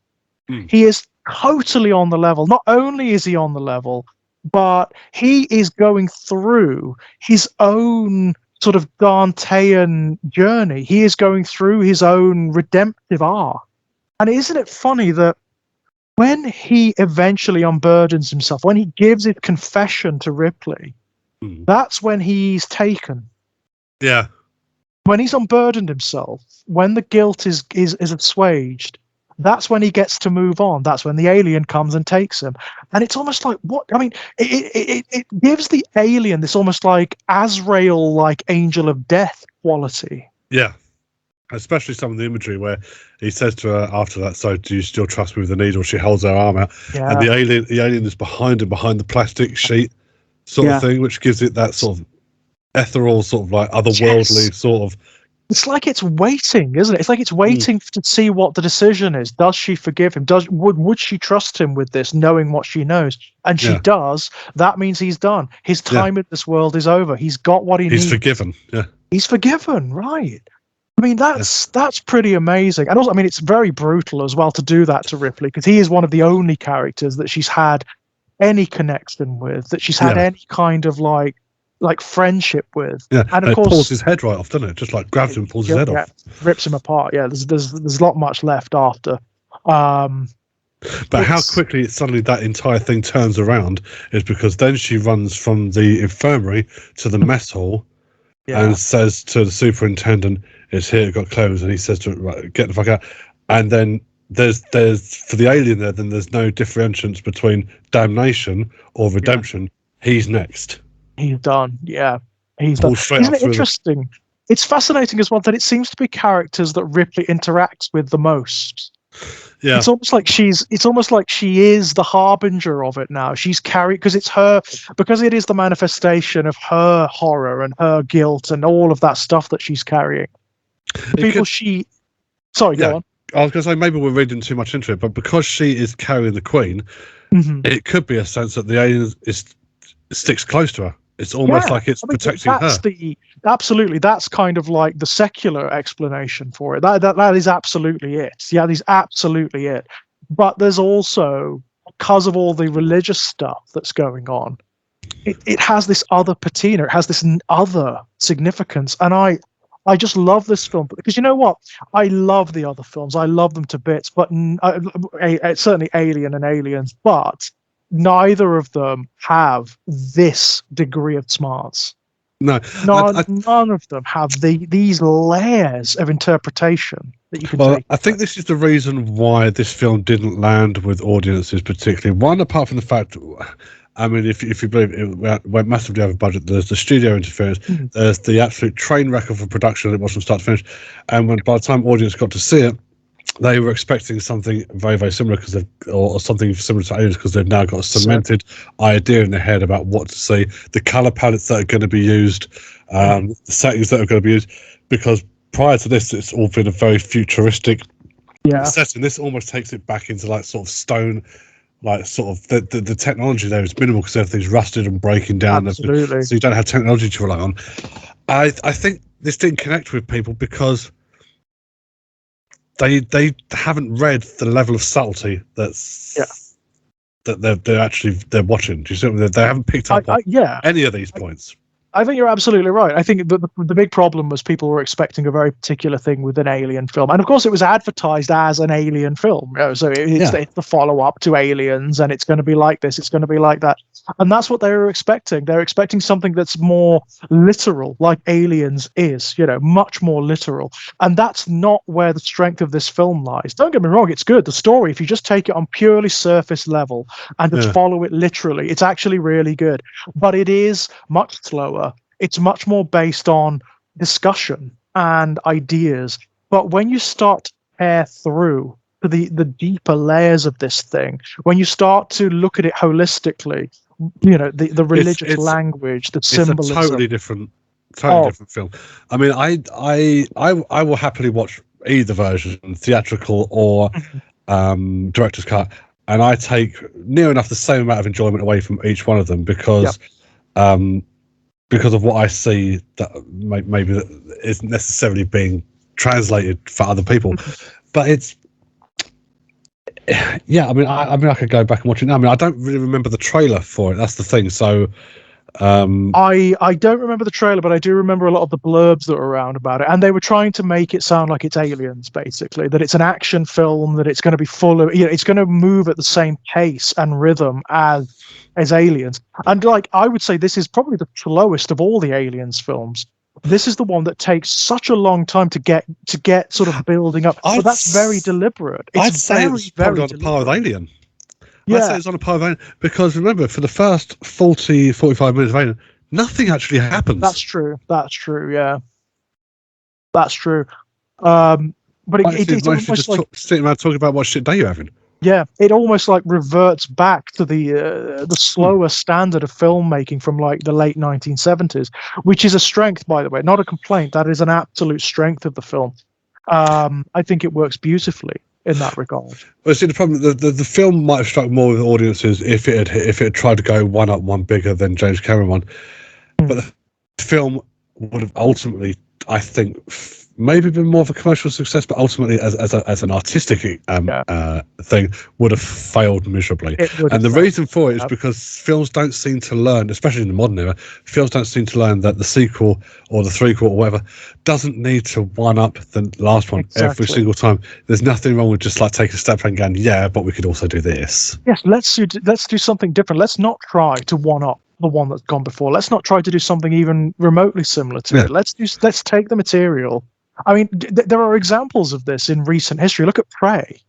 He is totally on the level. Not only is he on the level, but he is going through his own sort of Dantean journey. He is going through his own redemptive arc. And isn't it funny that when he eventually unburdens himself, when he gives his confession to Ripley, that's when he's taken. Yeah. When he's unburdened himself, when the guilt is assuaged, that's when he gets to move on. That's when the alien comes and takes him. And it's almost like, what? I mean, it gives the alien this almost like Azrael, like angel of death quality. Yeah. Especially some of the imagery where he says to her after that, "So do you still trust me with the needle?" She holds her arm out, and the alien is behind him, behind the plastic sheet sort of thing, which gives it that sort of ethereal, sort of like otherworldly sort of. It's like it's waiting, isn't it? It's like it's waiting to see what the decision is. Does she forgive him? Would she trust him with this, knowing what she knows? And she does. That means he's done. His time in this world is over. He's got what he needs. He's forgiven. Yeah. He's forgiven. Right. I mean, that's pretty amazing. And also, I mean, it's very brutal as well to do that to Ripley, because he is one of the only characters that she's had any connection with, that she's had any kind of like friendship with. Yeah, and of it course pulls his head right off, doesn't it? Just like grabs him, pulls his head off, rips him apart. Yeah, there's not much left after. But how quickly suddenly that entire thing turns around is because then she runs from the infirmary to the mess hall and says to the superintendent, "It's here, got clothes," and he says to her, "Right, get the fuck out." And then there's for the alien there, then there's no differentiation between damnation or redemption. He's next. He's done. Yeah, he's done. Isn't it interesting? It's fascinating as well that it seems to be characters that Ripley interacts with the most. Yeah, it's almost like she is the harbinger of it now. She's carried because it's her, because it is the manifestation of her horror and her guilt and all of that stuff that she's carrying. Go on. I was going to say maybe we're reading too much into it, but because she is carrying the Queen, it could be a sense that the alien sticks close to her. It's almost like it's protecting her. Absolutely, that's kind of like the secular explanation for it. That is absolutely it. Yeah, that is absolutely it. But there's also, because of all the religious stuff that's going on, it has this other patina. It has this other significance. And I just love this film because you know what? I love the other films. I love them to bits, but certainly Alien and Aliens, but neither of them have this degree of smarts. No, none of them have these layers of interpretation that you can take. I think this is the reason why this film didn't land with audiences particularly. One, apart from the fact, I mean, if you believe it went massively over budget, there's the studio interference, there's the absolute train wreck of a production. It was from start to finish, and by the time audience got to see it, they were expecting something very, very similar or something similar to Aliens because they've now got a cemented idea in their head about what to see, the color palettes that are going to be used, the settings that are going to be used. Because prior to this, it's all been a very futuristic setting. This almost takes it back into like sort of stone, like sort of the technology there is minimal because everything's rusted and breaking down. Absolutely. So you don't have technology to rely on. I think this didn't connect with people because they haven't read the level of subtlety that they're watching. Do you see what I mean? They haven't picked up on any of these points. I think you're absolutely right. I think the big problem was people were expecting a very particular thing with an Alien film, and of course it was advertised as an Alien film. So it's the follow up to Aliens, and it's going to be like this, it's going to be like that, and that's what they were expecting. They're expecting something that's more literal, like Aliens is, much more literal, and that's not where the strength of this film lies. Don't get me wrong, it's good. The story, if you just take it on purely surface level and just follow it literally, it's actually really good, but it is much slower. It's much more based on discussion and ideas. But when you start to tear through the deeper layers of this thing, when you start to look at it holistically, the religious language, the symbolism. It's a totally different film. I mean, I will happily watch either version, theatrical or director's cut, and I take near enough the same amount of enjoyment away from each one of them because of what I see that maybe that isn't necessarily being translated for other people. But it's, I mean, I could go back and watch it now. I mean, I don't really remember the trailer for it. That's the thing. So I don't remember the trailer, but I do remember a lot of the blurbs that were around about it, and they were trying to make it sound like it's Aliens, basically, that it's an action film, that it's going to be full of, it's going to move at the same pace and rhythm as Aliens. And I would say this is probably the slowest of all the Aliens films. This is the one that takes such a long time to get sort of building up. But that's very deliberate. I'd say it's probably on par with Alien. I'd say it's on a par of Alien, because remember, for the first 45 minutes of Alien, nothing actually happens. That's true. Yeah. That's true. But it's almost like sitting around talking about what shit day you're having. Yeah, it almost reverts back to the slower standard of filmmaking from the late 1970s, which is a strength, by the way, not a complaint. That is an absolute strength of the film. I think it works beautifully in that regard. Well, see, the problem, the film might have struck more with audiences if it had tried to go one up, one bigger than James Cameron one, but the film would have ultimately, I think, maybe been more of a commercial success, but ultimately as an artistic thing would have failed miserably. And the reason for it is because films don't seem to learn, especially in the modern era, films don't seem to learn that the sequel or the threequel or whatever doesn't need to one up the last one every single time. There's nothing wrong with just taking a step and going, yeah, but we could also do this. Yes, let's do something different. Let's not try to one up the one that's gone before. Let's not try to do something even remotely similar to it. Let's take the material. I mean, there are examples of this in recent history. Look at Prey.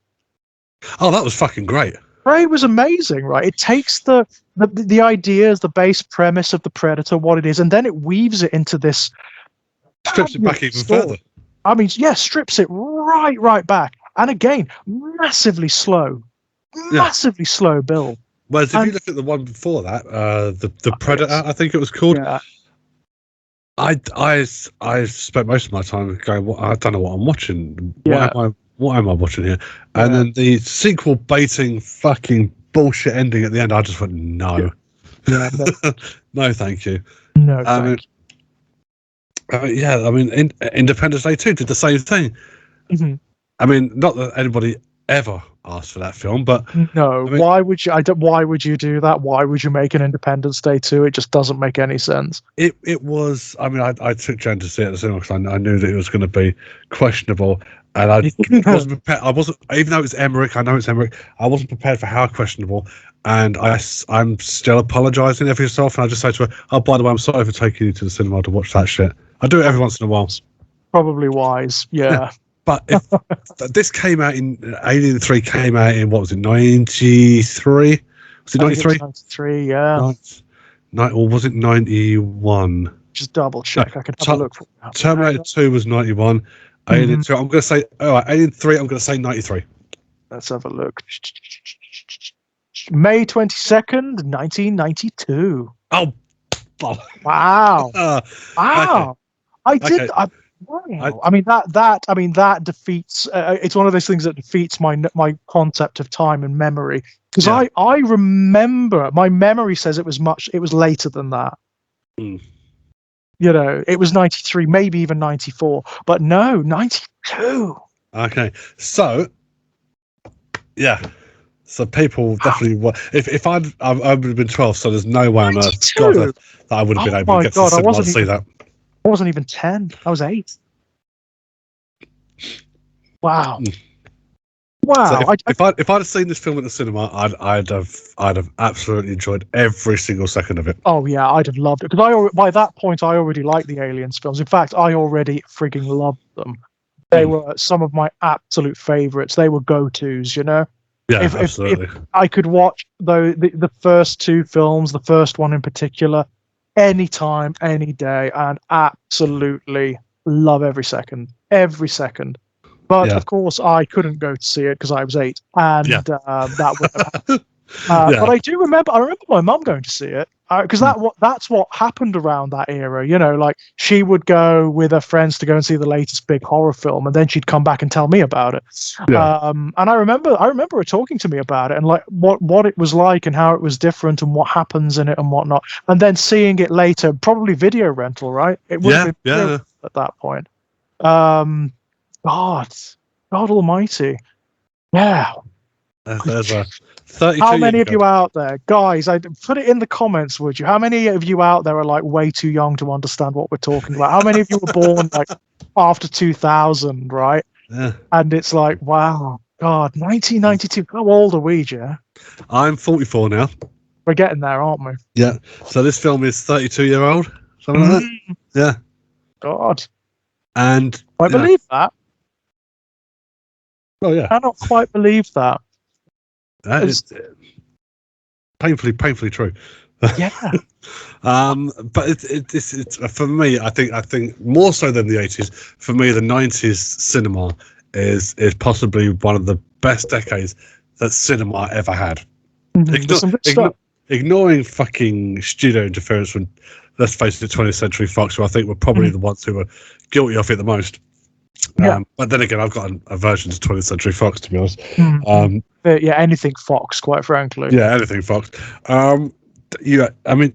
Oh, that was fucking great. Prey was amazing, right? It takes the ideas, the base premise of the Predator, what it is, and then it weaves it into this. Strips it back even further. I mean, strips it right back. And again, massively slow build. Whereas if you look at the one before that, the Predator, I think it was called. Yeah. I spent most of my time going, I don't know what I'm watching. What am I watching here? And then the sequel baiting fucking bullshit ending at the end, I just went, no. Yeah, no, thank you. No, thank you. I mean, Independence Day 2 did the same thing. Mm-hmm. I mean, not that anybody ever asked for that film, but no. I mean, why would you? Why would you do that? Why would you make an Independence Day 2? It just doesn't make any sense. It was. I mean, I took Jen to see it at the cinema because I knew that it was going to be questionable, and I wasn't prepared. I wasn't, even though it's Emmerich. I know it's Emmerich. I wasn't prepared for how questionable. And I'm still apologising every so often. I just say to her, "Oh, by the way, I'm sorry for taking you to the cinema to watch that shit." I do it every once in a while. Probably wise, yeah. But if this came out Alien 3 came out in, what was it, 93? Was it 93? 93, yeah. Or was it 91? Just double check. I can have a look. Terminator 2 was 91. Alien 2, I'm going to say, Alien 3, I'm going to say 93. Let's have a look. May 22nd, 1992. Oh, wow. Wow. Okay. I did. Okay. Wow. I mean that defeats. It's one of those things that defeats my concept of time and memory, because I remember, my memory says it was later than that. Mm. It was 93, maybe even 94, but no, 92. Okay, so So people definitely if I would have been 12, so there's no way on earth, 92? God, that I would have been able to get to God, the cinema to see that. I wasn't even 10. I was 8. Wow. Wow. So if I'd have seen this film at the cinema, I'd have absolutely enjoyed every single second of it. Oh yeah, I'd have loved it because by that point I already liked the Aliens films. In fact, I already frigging loved them. They were some of my absolute favorites. They were go-tos, you know. Yeah, absolutely. If I could watch the first 2 films, the first one in particular, anytime, any day, and absolutely love every second. But of course, I couldn't go to see it because I was 8, and that would have happened. But I remember my mum going to see it because that's what happened around that era. You know, like she would go with her friends to go and see the latest big horror film, and then she'd come back and tell me about it. And I remember her talking to me about it and like what it was like and how it was different and what happens in it and whatnot. And then seeing it later, probably video rental, right? It would have been video at that point. God Almighty, yeah. There's a 32. How many of you out there, guys? I put it in the comments, would you? How many of you out there are like way too young to understand what we're talking about? How many of you were born like after 2000, right? Yeah. And it's like, wow, God, 1992. How old are we, Jer? I'm 44 now. We're getting there, aren't we? Yeah. So this film is 32-year-old, something like that. Yeah. God. And I believe that. Oh yeah. I cannot quite believe that. That is painfully true. Yeah. But it's for me. I think more so than the 80s. For me, the 90s cinema is possibly one of the best decades that cinema ever had. Ignoring fucking studio interference from, let's face it, 20th Century Fox, who I think were probably the ones who were guilty of it the most. But then again, I've got an aversion to 20th Century Fox, to be honest. Anything Fox, quite frankly. Yeah, anything Fox. I mean,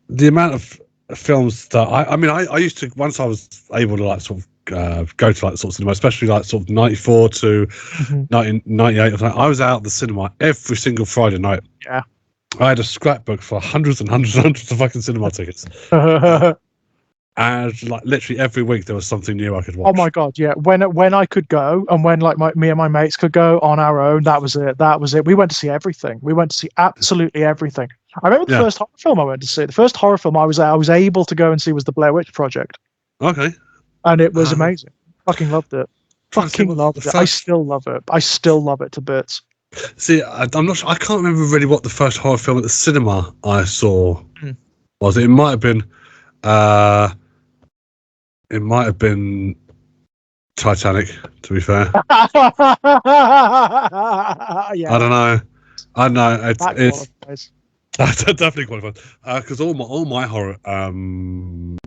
the amount of films that I used to, once I was able to like sort of go to like sort of cinema, especially like sort of 94 to 1998 or something, I was out at the cinema every single Friday night. Yeah. I had a scrapbook for hundreds and hundreds of fucking cinema tickets. And like literally every week there was something new I could watch. Oh my God, yeah. When I could go and when like me and my mates could go on our own, that was it. We went to see everything. We went to see absolutely everything. I remember the first horror film I went to see. The first horror film I was able to go and see was The Blair Witch Project. Okay. And it was amazing. Fucking loved it. Fucking loved it. I still love it. I still love it to bits. See, I'm not sure. I can't remember really what the first horror film at the cinema I saw was. It might have been Titanic, to be fair. Yeah. I don't know. It's definitely qualified because all my horror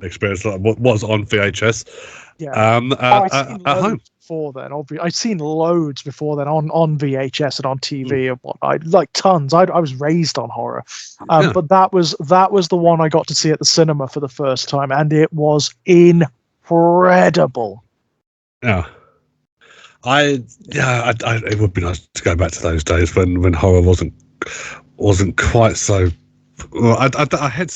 experience was on VHS. At home. Before then, obviously, I'd seen loads before then on VHS and on TV and whatnot, like tons. I was raised on horror, but that was the one I got to see at the cinema for the first time, and it was incredible. Yeah, it would be nice to go back to those days when horror wasn't quite so. Well, I hate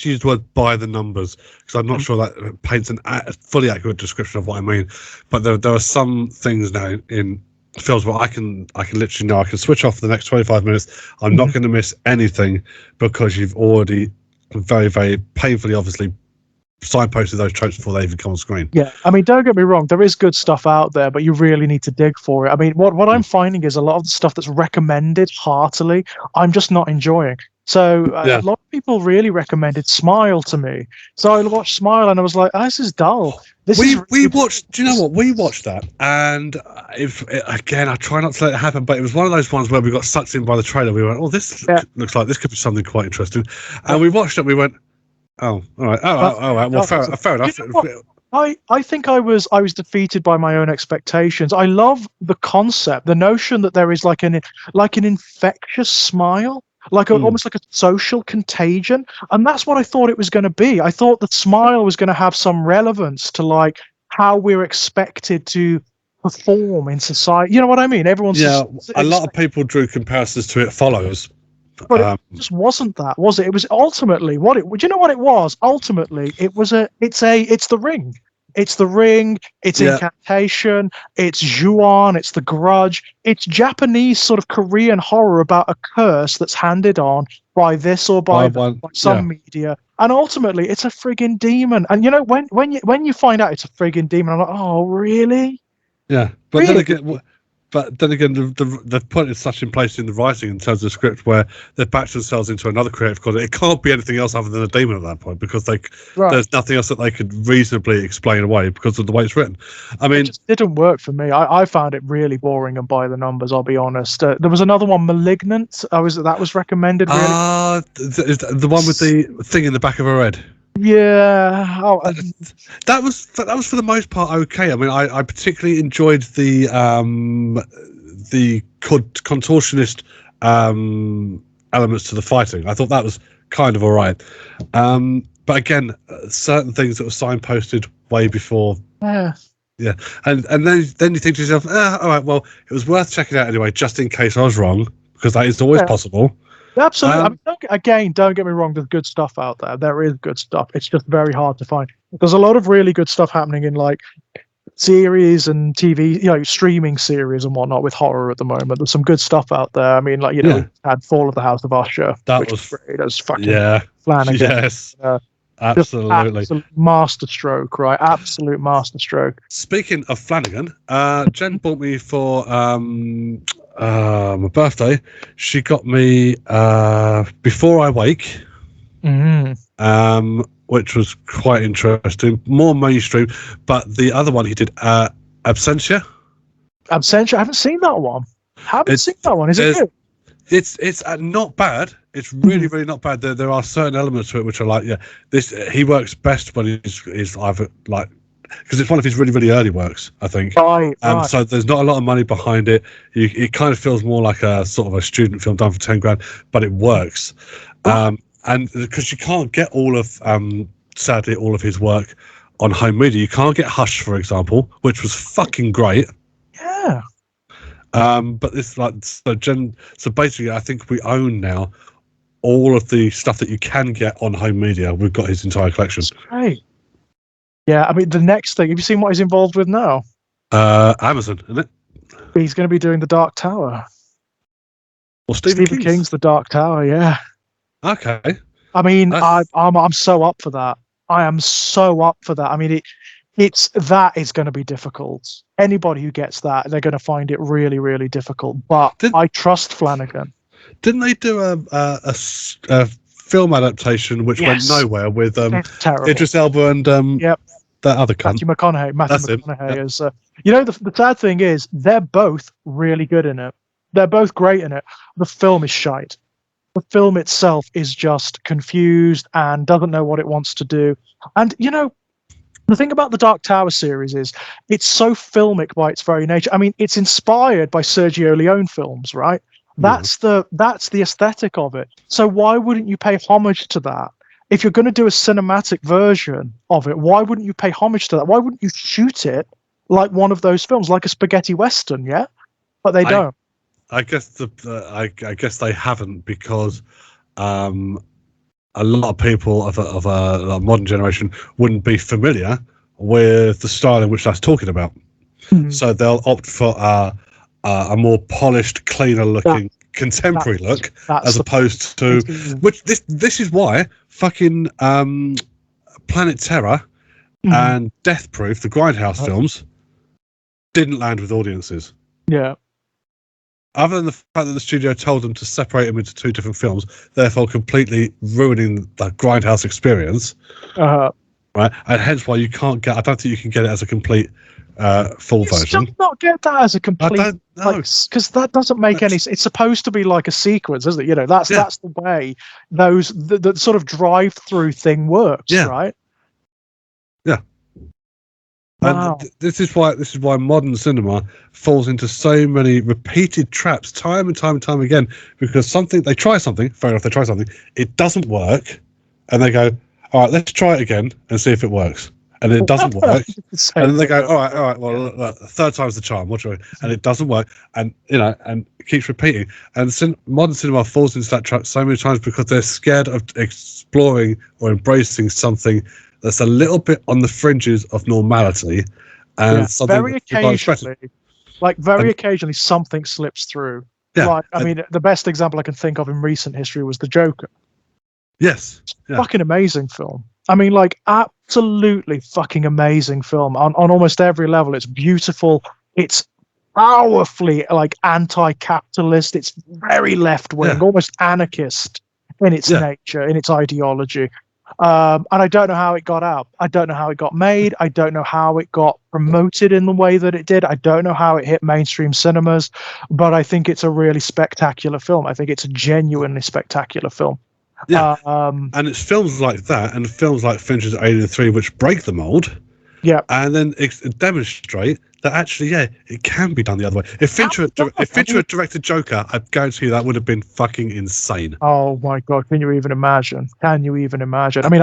to use the word by the numbers because I'm not sure that paints a fully accurate description of what I mean. But there are some things now in films where I can literally know I can switch off for the next 25 minutes. I'm not going to miss anything because you've already very, very painfully, obviously, signposted those tropes before they even come on screen. Yeah, I mean, don't get me wrong, there is good stuff out there, but you really need to dig for it. I mean, what I'm finding is a lot of the stuff that's recommended heartily, I'm just not enjoying. So a lot of people really recommended Smile to me. So I watched Smile and I was like, this is dull. We watched, do you know what? We watched that. And again, I try not to let it happen, but it was one of those ones where we got sucked in by the trailer. We went, this looks like this could be something quite interesting. And we watched it. We went, oh, all right. All right. Well, fair enough. You know, I think I was defeated by my own expectations. I love the concept, the notion that there is like an infectious smile. Almost like a social contagion, and that's what I thought it was going to be. I thought that Smile was going to have some relevance to like how we're expected to perform in society. You know what I mean? Everyone's a lot of people drew comparisons to It Follows, but it just wasn't that, was it? It was ultimately what it. Do you know what it was? Ultimately, it was it's the Ring. It's the Ring. It's Incantation. It's Ju-on. It's The Grudge. It's Japanese sort of Korean horror about a curse that's handed on by this or by some media. And ultimately, it's a friggin' demon. And you know, when you find out it's a friggin' demon, I'm like, oh, really? Yeah, but really? then again, they've put it such in place in the writing in terms of the script where they've backed themselves into another creative concept. It can't be anything else other than a demon at that point, because there's nothing else that they could reasonably explain away because of the way it's written. I mean, it just didn't work for me. I found it really boring and by the numbers, I'll be honest. There was another one, Malignant. That was recommended. Really. The one with the thing in the back of her head. Yeah, that was for the most part okay. I mean, I particularly enjoyed the contortionist elements to the fighting. I thought that was kind of all right. But again, certain things that were signposted way before. Yeah, and then you think to yourself, all right, well, it was worth checking out anyway, just in case I was wrong, because that is always possible. Absolutely. I mean, don't get me wrong. There's good stuff out there. There is good stuff. It's just very hard to find. There's a lot of really good stuff happening in like series and TV, streaming series and whatnot with horror at the moment. There's some good stuff out there. I mean, we had Fall of the House of Usher. That was great. That was fucking Flanagan. Yes. Absolutely. Masterstroke, right? Absolute masterstroke. Speaking of Flanagan, Jen bought me for my birthday. She got me Before I Wake, which was quite interesting, more mainstream. But the other one he did, Absentia. I haven't seen that one. Is it good? It's not bad. It's really, really not bad. There are certain elements to it which are like, he works best when he's either like, because it's one of his really, really early works, I think. Right. So there's not a lot of money behind it. It kind of feels more like a sort of a student film done for $10,000, but it works. And because you can't get sadly, all of his work on home media. You can't get Hush, for example, which was fucking great. Yeah. But it's like, so basically, I think we own now all of the stuff that you can get on home media. We've got his entire collection. That's great. Yeah, I mean, the next thing, have you seen what he's involved with now? Amazon, isn't it? He's going to be doing The Dark Tower. Well, Stephen King's The Dark Tower, yeah. Okay. I mean, I'm so up for that. I am so up for that. I mean, that is going to be difficult. Anybody who gets that, they're going to find it really, really difficult. But I trust Flanagan. Didn't they do a film adaptation which went nowhere with Idris Elba and that other cunt? Matthew McConaughey is. The sad thing is they're both really good in it. They're both great in it. The film is shite. The film itself is just confused and doesn't know what it wants to do. And the thing about the Dark Tower series is it's so filmic by its very nature. I mean, it's inspired by Sergio Leone films, right? That's the aesthetic of it. So why wouldn't you pay homage to that? If you're going to do a cinematic version of it, why wouldn't you pay homage to that? Why wouldn't you shoot it like one of those films, like a spaghetti western? Yeah, but they don't. I guess I guess they haven't, because a lot of people of a modern generation wouldn't be familiar with the style in which that's talking about. So they'll opt for a more polished, cleaner looking contemporary look, as opposed to which this is why fucking Planet Terror and Death Proof, the Grindhouse films, didn't land with audiences. Yeah. Other than the fact that the studio told them to separate them into two different films, therefore completely ruining the Grindhouse experience. Right, and hence why you can't get. I don't think you can get it as a complete full version. Still not get that as a complete, because that doesn't make any. It's supposed to be like a sequence, isn't it? That's the way the sort of drive-through thing works, right? Yeah. Wow. And this is why modern cinema falls into so many repeated traps time and time and time again, because they try something, fair enough, it doesn't work, and they go, all right, let's try it again and see if it works. and it doesn't work. Same And then they thing. go, all right, well, look, third time's the charm. What do I? And it doesn't work, and and it keeps repeating. And modern cinema falls into that trap so many times because they're scared of exploring or embracing something that's a little bit on the fringes of normality, and something very occasionally, occasionally, something slips through. Yeah, like I mean, the best example I can think of in recent history was The Joker. Yes, fucking amazing film. I mean, like, absolutely fucking amazing film on almost every level. It's beautiful. It's powerfully like anti-capitalist. It's very left-wing, almost anarchist in its nature, in its ideology. And I don't know how it got out. I don't know how it got made. I don't know how it got promoted in the way that it did. I don't know how it hit mainstream cinemas, but I think it's a really spectacular film. I think it's a genuinely spectacular film. Yeah, and it's films like that and films like Fincher's Alien 3 which break the mold. Yeah, and then demonstrate that actually, it can be done the other way. If Fincher had directed Joker, I guarantee you that would have been fucking insane. Oh my god, can you even imagine? Can you even imagine? I mean,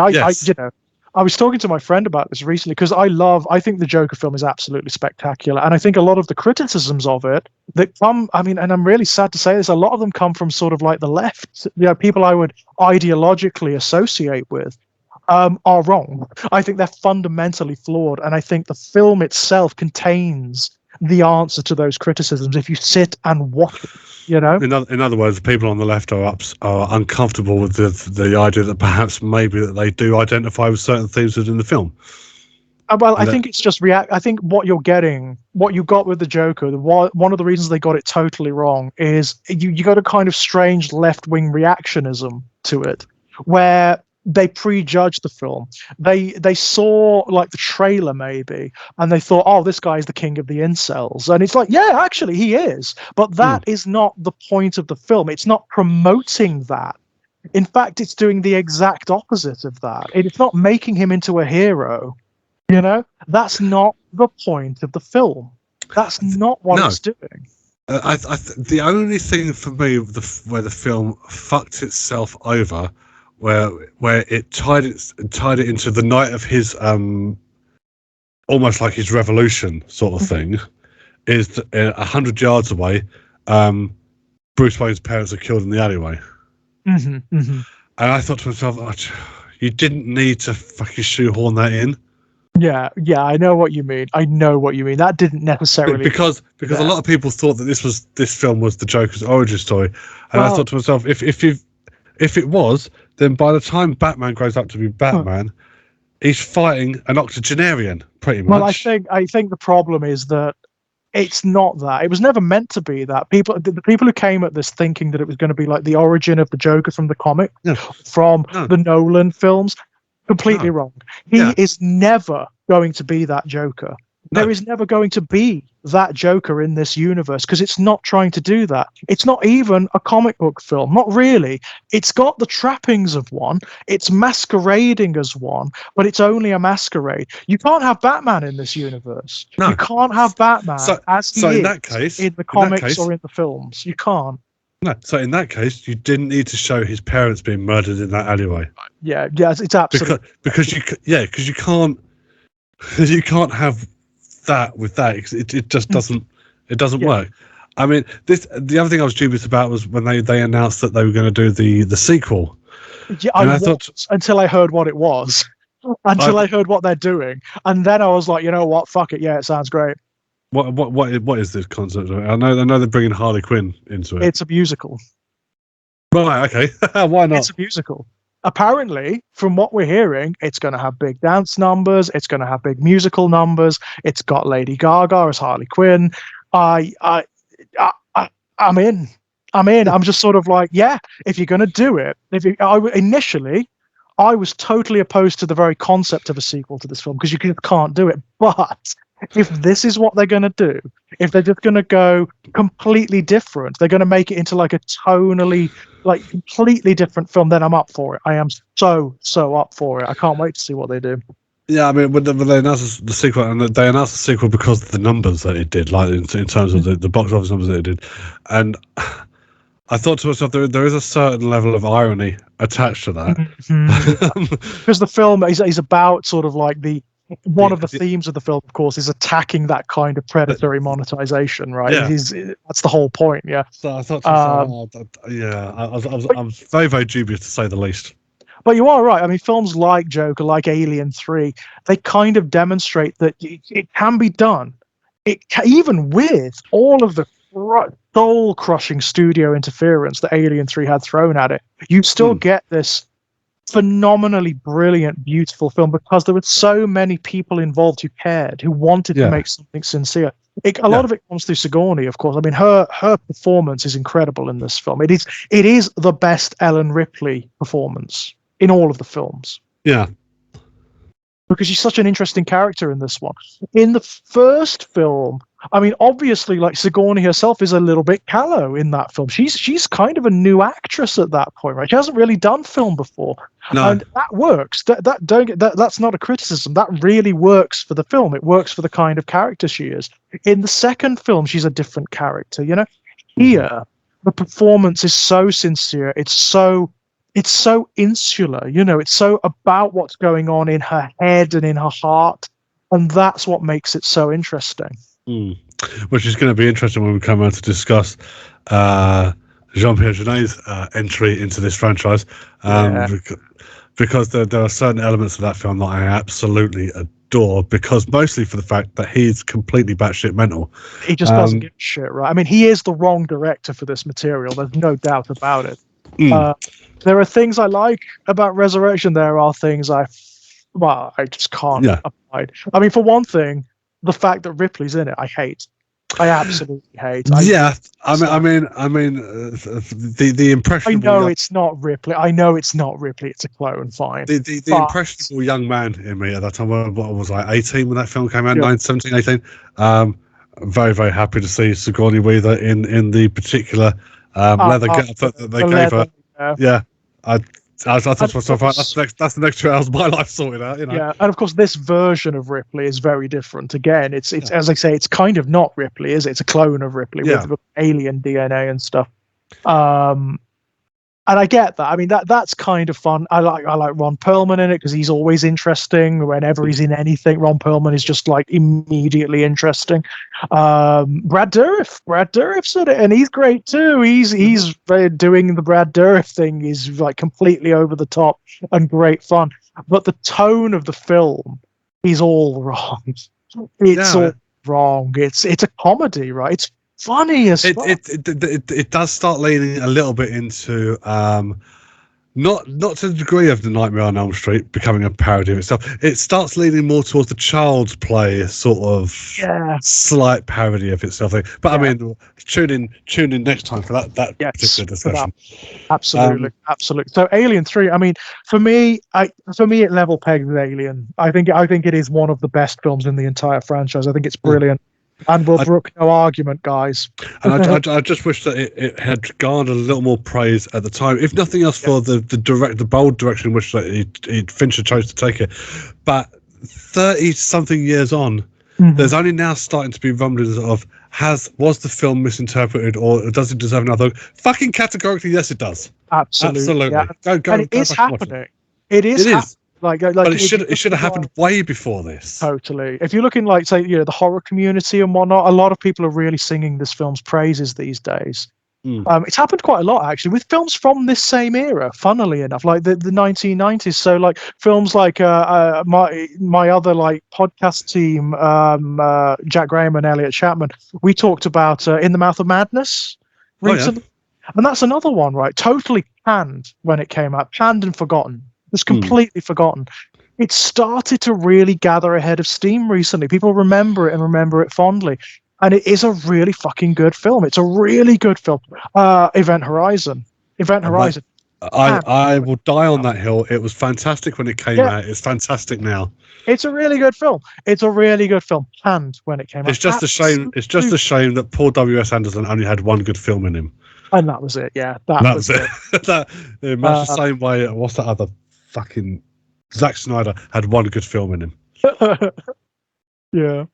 I was talking to my friend about this recently because I think the Joker film is absolutely spectacular. And I think a lot of the criticisms of it that come, I mean, and I'm really sad to say this, a lot of them come from sort of like the left, people I would ideologically associate with, are wrong. I think they're fundamentally flawed. And I think the film itself contains the answer to those criticisms if you sit and watch it. In other words, people on the left are uncomfortable with the idea that perhaps maybe that they do identify with certain themes within the film. I think it's just I think what you got with the Joker, one of the reasons they got it totally wrong is you got a kind of strange left-wing reactionism to it, where they prejudged the film. They saw like the trailer maybe, and they thought, oh, this guy's the king of the incels. And it's like, yeah, actually he is. But that is not the point of the film. It's not promoting that. In fact, it's doing the exact opposite of that. It's not making him into a hero. That's not the point of the film. That's not what it's doing. The only thing for me where the film fucked itself over, where it tied it into the night of his almost like his revolution sort of thing, is that 100 yards away, Bruce Wayne's parents are killed in the alleyway. And I thought to myself, you didn't need to fucking shoehorn that in. Yeah, I know what you mean. That didn't necessarily because a lot of people thought that this film was the Joker's origin story, and I thought to myself, if it was, then by the time Batman grows up to be Batman, he's fighting an octogenarian, pretty much. Well, I think the problem is that it's not that. It was never meant to be that. The people who came at this thinking that it was going to be like the origin of the Joker from the comic, from the Nolan films, completely wrong. He is never going to be that Joker. There is never going to be that Joker in this universe because it's not trying to do that. It's not even a comic book film. Not really. It's got the trappings of one. It's masquerading as one, but it's only a masquerade. You can't have Batman in this universe. You can't have Batman as he is in the comics or in the films. You can't. No, so in that case, you didn't need to show his parents being murdered in that alleyway. Yeah, it's absolutely because you can't have that with that. It just doesn't work. I mean, the other thing I was dubious about was when they announced that they were going to do the sequel. Yeah, I thought until I heard what it was, I heard what they're doing, and then I was like, you know what, fuck it, yeah, it sounds great. What is this concept? I know they're bringing Harley Quinn into it. It's a musical. Right, okay. Why not? It's a musical. Apparently, from what we're hearing, it's going to have big dance numbers. It's going to have big musical numbers. It's got Lady Gaga as Harley Quinn. I'm in. I'm just sort of like, yeah, if you're going to do it. Initially, I was totally opposed to the very concept of a sequel to this film because you can't do it. But if this is what they're going to do, if they're just going to go completely different, they're going to make it into like a tonally, like completely different film, then I'm up for it. I am so up for it. I can't wait to see what they do. Yeah, I mean, when they announced the sequel, and they announced the sequel because of the numbers that it did, like in terms of the box office numbers that it did, and I thought to myself, there is a certain level of irony attached to that, because the film is about sort of like the one of the themes of the film, of course, is attacking that kind of predatory monetization, right? Yeah. That's the whole point. Yeah. So I thought, I was very, very dubious to say the least. But you are right. I mean, films like Joker, like Alien 3, they kind of demonstrate that it can be done. Even with all of the soul-crushing studio interference that Alien 3 had thrown at it, you still get this phenomenally brilliant, beautiful film because there were so many people involved who cared, who wanted to make something sincere. A lot of it comes through Sigourney, of course. I mean, her performance is incredible in this film. It is the best Ellen Ripley performance in all of the films. Yeah. Because she's such an interesting character in this one. In the first film, I mean, obviously, like Sigourney herself is a little bit callow in that film. She's kind of a new actress at that point, right? She hasn't really done film before, and that works. That's not a criticism. That really works for the film. It works for the kind of character she is. In the second film, she's a different character. You know, here the performance is so sincere. It's so insular, you know, it's so about what's going on in her head and in her heart. And that's what makes it so interesting. Which is going to be interesting when we come around to discuss Jean-Pierre Jeunet's entry into this franchise. Because there are certain elements of that film that I absolutely adore, because mostly for the fact that he's completely batshit mental. He just doesn't give a shit, right? I mean, he is the wrong director for this material. There's no doubt about it. There are things I like about Resurrection. There are things I just can't abide. I mean, for one thing, the fact that Ripley's in it, I hate. I absolutely hate. The impressionable. I know it's not Ripley. It's a clone. Fine. The impressionable young man in me at that time. What was I? 18 when that film came out. 17, 18. Very, very happy to see Sigourney Weaver in the particular leather getup that they gave her. Yeah. I thought to myself, that's the next 2 hours of my life sorted out, you know. Yeah, and of course this version of Ripley is very different. Again, it's as I say, it's kind of not Ripley, is it? It's a clone of Ripley with alien DNA and stuff. And I get that. I mean, that's kind of fun. I like Ron Perlman in it because he's always interesting. Whenever he's in anything, Ron Perlman is just like immediately interesting. Brad Dourif's in it, and he's great too. He's doing the Brad Dourif thing. He's like completely over the top and great fun. But the tone of the film is all wrong. It's all wrong. It's a comedy, right? It's funny as fuck. It does start leaning a little bit into not to the degree of the Nightmare on Elm Street becoming a parody of itself. It starts leaning more towards the Child's Play sort of slight parody of itself. But I mean, tune in next time for that particular discussion. Absolutely. So Alien 3, I mean, for me it level pegs Alien. I think it is one of the best films in the entire franchise. I think it's brilliant. And we'll brook no argument, guys. And I just wish that it had garnered a little more praise at the time, if nothing else for the bold direction in which Fincher chose to take it. But 30-something years on, there's only now starting to be rumblings of was the film misinterpreted, or does it deserve another? Fucking categorically, yes, it does. Absolutely. Yeah. Go. And it is happening. It is. But it should have happened way before this. Totally. If you're looking like, say, the horror community and whatnot, a lot of people are really singing this film's praises these days. It's happened quite a lot actually with films from this same era. Funnily enough, like the 1990s. So like films like my other like podcast team, Jack Graham and Elliot Chapman. We talked about In the Mouth of Madness recently, and that's another one, right? Totally panned when it came out, panned and forgotten. It's completely forgotten. It started to really gather a head of steam recently. People remember it and remember it fondly. And it is a really fucking good film. It's a really good film. Event Horizon. I will die on that hill. It was fantastic when it came out. It's fantastic now. It's a really good film. Panned when it came out. It's just a shame that Paul W.S. Anderson only had one good film in him. And that was it. Yeah, that was it. Much the same way. What's that other fucking Zack Snyder had one good film in him. Yeah.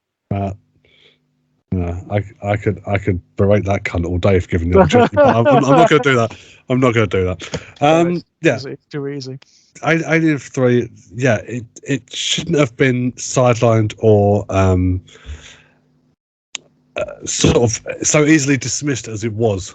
I could berate that cunt all day if given the opportunity. But I'm not going to do that. easy. It's too easy. Alien 3, yeah, it shouldn't have been sidelined or sort of so easily dismissed as it was.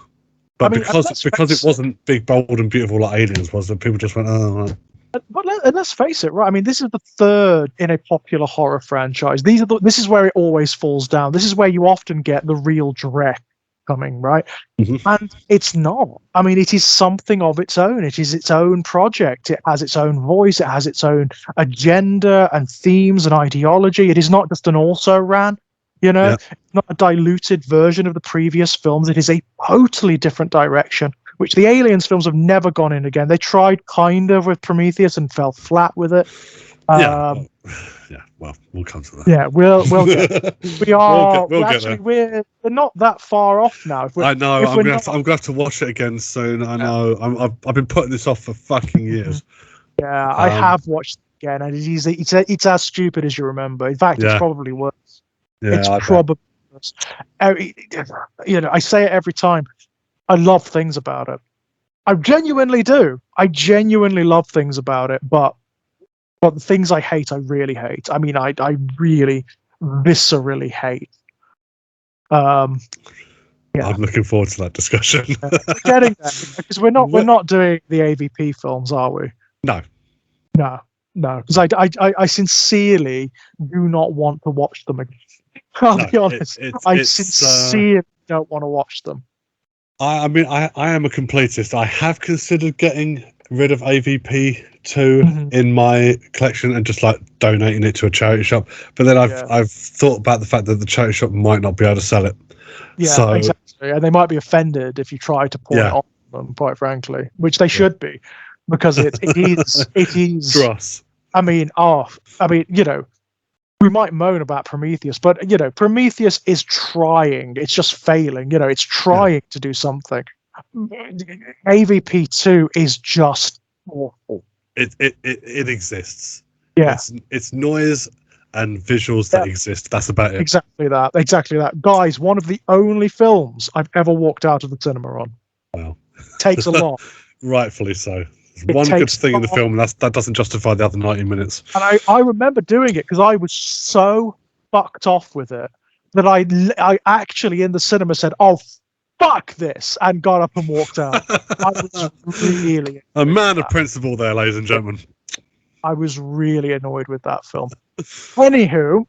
But I mean, because it wasn't big, bold, and beautiful like Aliens was, that people just went, oh. But let's face it, right? I mean, this is the third in a popular horror franchise. This is where it always falls down. This is where you often get the real dreck coming, right? Mm-hmm. And it's not. I mean, it is something of its own. It is its own project. It has its own voice. It has its own agenda and themes and ideology. It is not just an also-ran. It's not a diluted version of the previous films. It is a totally different direction, which the Aliens films have never gone in again. They tried kind of with Prometheus and fell flat with it. Well, we'll come to that. Yeah, we'll get. We are. We'll get there. We're not that far off now. I know. I'm gonna have to watch it again soon. I know. I've been putting this off for fucking years. Yeah, I have watched it again, and it's as stupid as you remember. In fact, it's probably worse. Yeah, it's probably worse. I say it every time. I love things about it. I genuinely do. I genuinely love things about it, but the things I hate, I really hate. I mean, I really viscerally hate. I'm looking forward to that discussion. We're getting there because we're not doing the AVP films, are we? No. Because I sincerely do not want to watch them again. I'll be honest. I sincerely don't want to watch them. I mean, I am a completist. I have considered getting rid of AVP 2 in my collection and just like donating it to a charity shop. But then I've thought about the fact that the charity shop might not be able to sell it. Yeah, exactly. And they might be offended if you try to point it on them, quite frankly, which they should be, because it is dross. I mean, we might moan about Prometheus, but Prometheus is trying. It's just failing. It's trying to do something. AVP 2 is just awful. It exists. Yeah, it's noise and visuals that exist. That's about it. Exactly that. Guys, one of the only films I've ever walked out of the cinema on. Wow, takes a lot. Rightfully so. One good thing in the film, and that doesn't justify the other 90 minutes. And I remember doing it because I was so fucked off with it that I actually in the cinema said, "Oh, fuck this," and got up and walked out. I was really a man of principle there, ladies and gentlemen. I was really annoyed with that film. Anywho,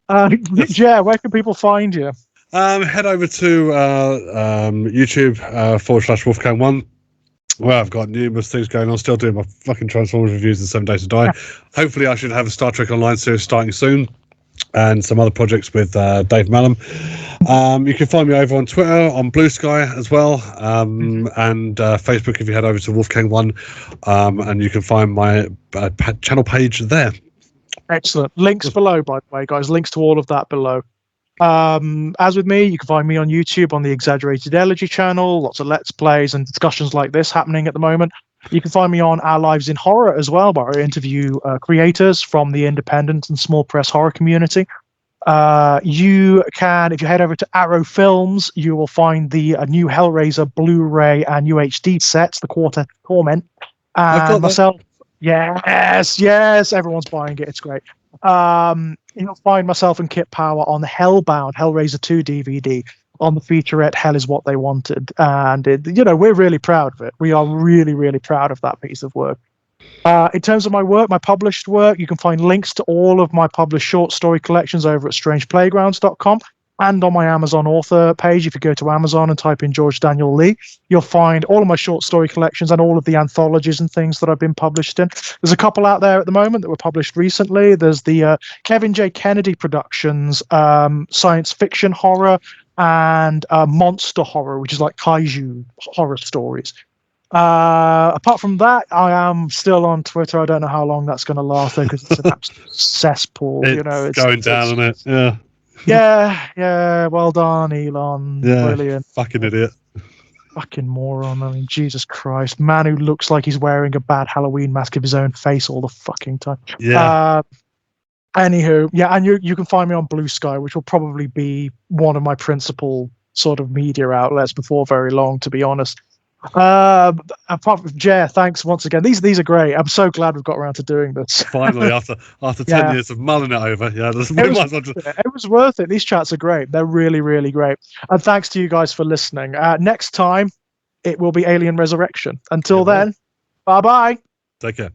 where can people find you? Head over to YouTube /Wolfkang1. Well, I've got numerous things going on. Still doing my fucking Transformers reviews in 7 Days to Die. Hopefully, I should have a Star Trek Online series starting soon, and some other projects with Dave Mallam. You can find me over on Twitter, on Blue Sky as well, and Facebook if you head over to Wolfkang1, and you can find my channel page there. Excellent. Links below, by the way, guys. Links to all of that below. As with me, you can find me on YouTube on the Exaggerated Elegy channel. Lots of Let's Plays and discussions like this happening at the moment. You can find me on Our Lives in Horror as well, where I interview creators from the independent and small press horror community. You can, if you head over to Arrow Films, you will find the new Hellraiser Blu-ray and UHD sets, the Quartet Torment. And myself, yes, everyone's buying it. It's great. You'll find myself and Kit Power on the Hellbound Hellraiser 2 DVD on the featurette Hell is What They Wanted, and we're really proud of it. We are really, really proud of that piece of work. In terms of my work, my published work, you can find links to all of my published short story collections over at strangeplaygrounds.com and on my Amazon author page. If you go to Amazon and type in George Daniel Lee, you'll find all of my short story collections and all of the anthologies and things that I've been published in. There's a couple out there at the moment that were published recently. There's the Kevin J. Kennedy Productions science fiction horror and monster horror, which is like kaiju horror stories. Apart from that, I am still on Twitter. I don't know how long that's going to last though, because it's an absolute cesspool. It's going down on it. Yeah. Well done, Elon. Yeah, brilliant. Fucking idiot. Fucking moron. I mean, Jesus Christ. Man who looks like he's wearing a bad Halloween mask of his own face all the fucking time. Yeah. Anywho, and you can find me on Blue Sky, which will probably be one of my principal sort of media outlets before very long, to be honest. Apart from Jer, thanks once again. These are great. I'm so glad we've got around to doing this. Finally, after 10 years of mulling it over, it was worth it. These chats are great. They're really, really great. And thanks to you guys for listening. Next time, it will be Alien Resurrection. Until then, bye-bye. Take care.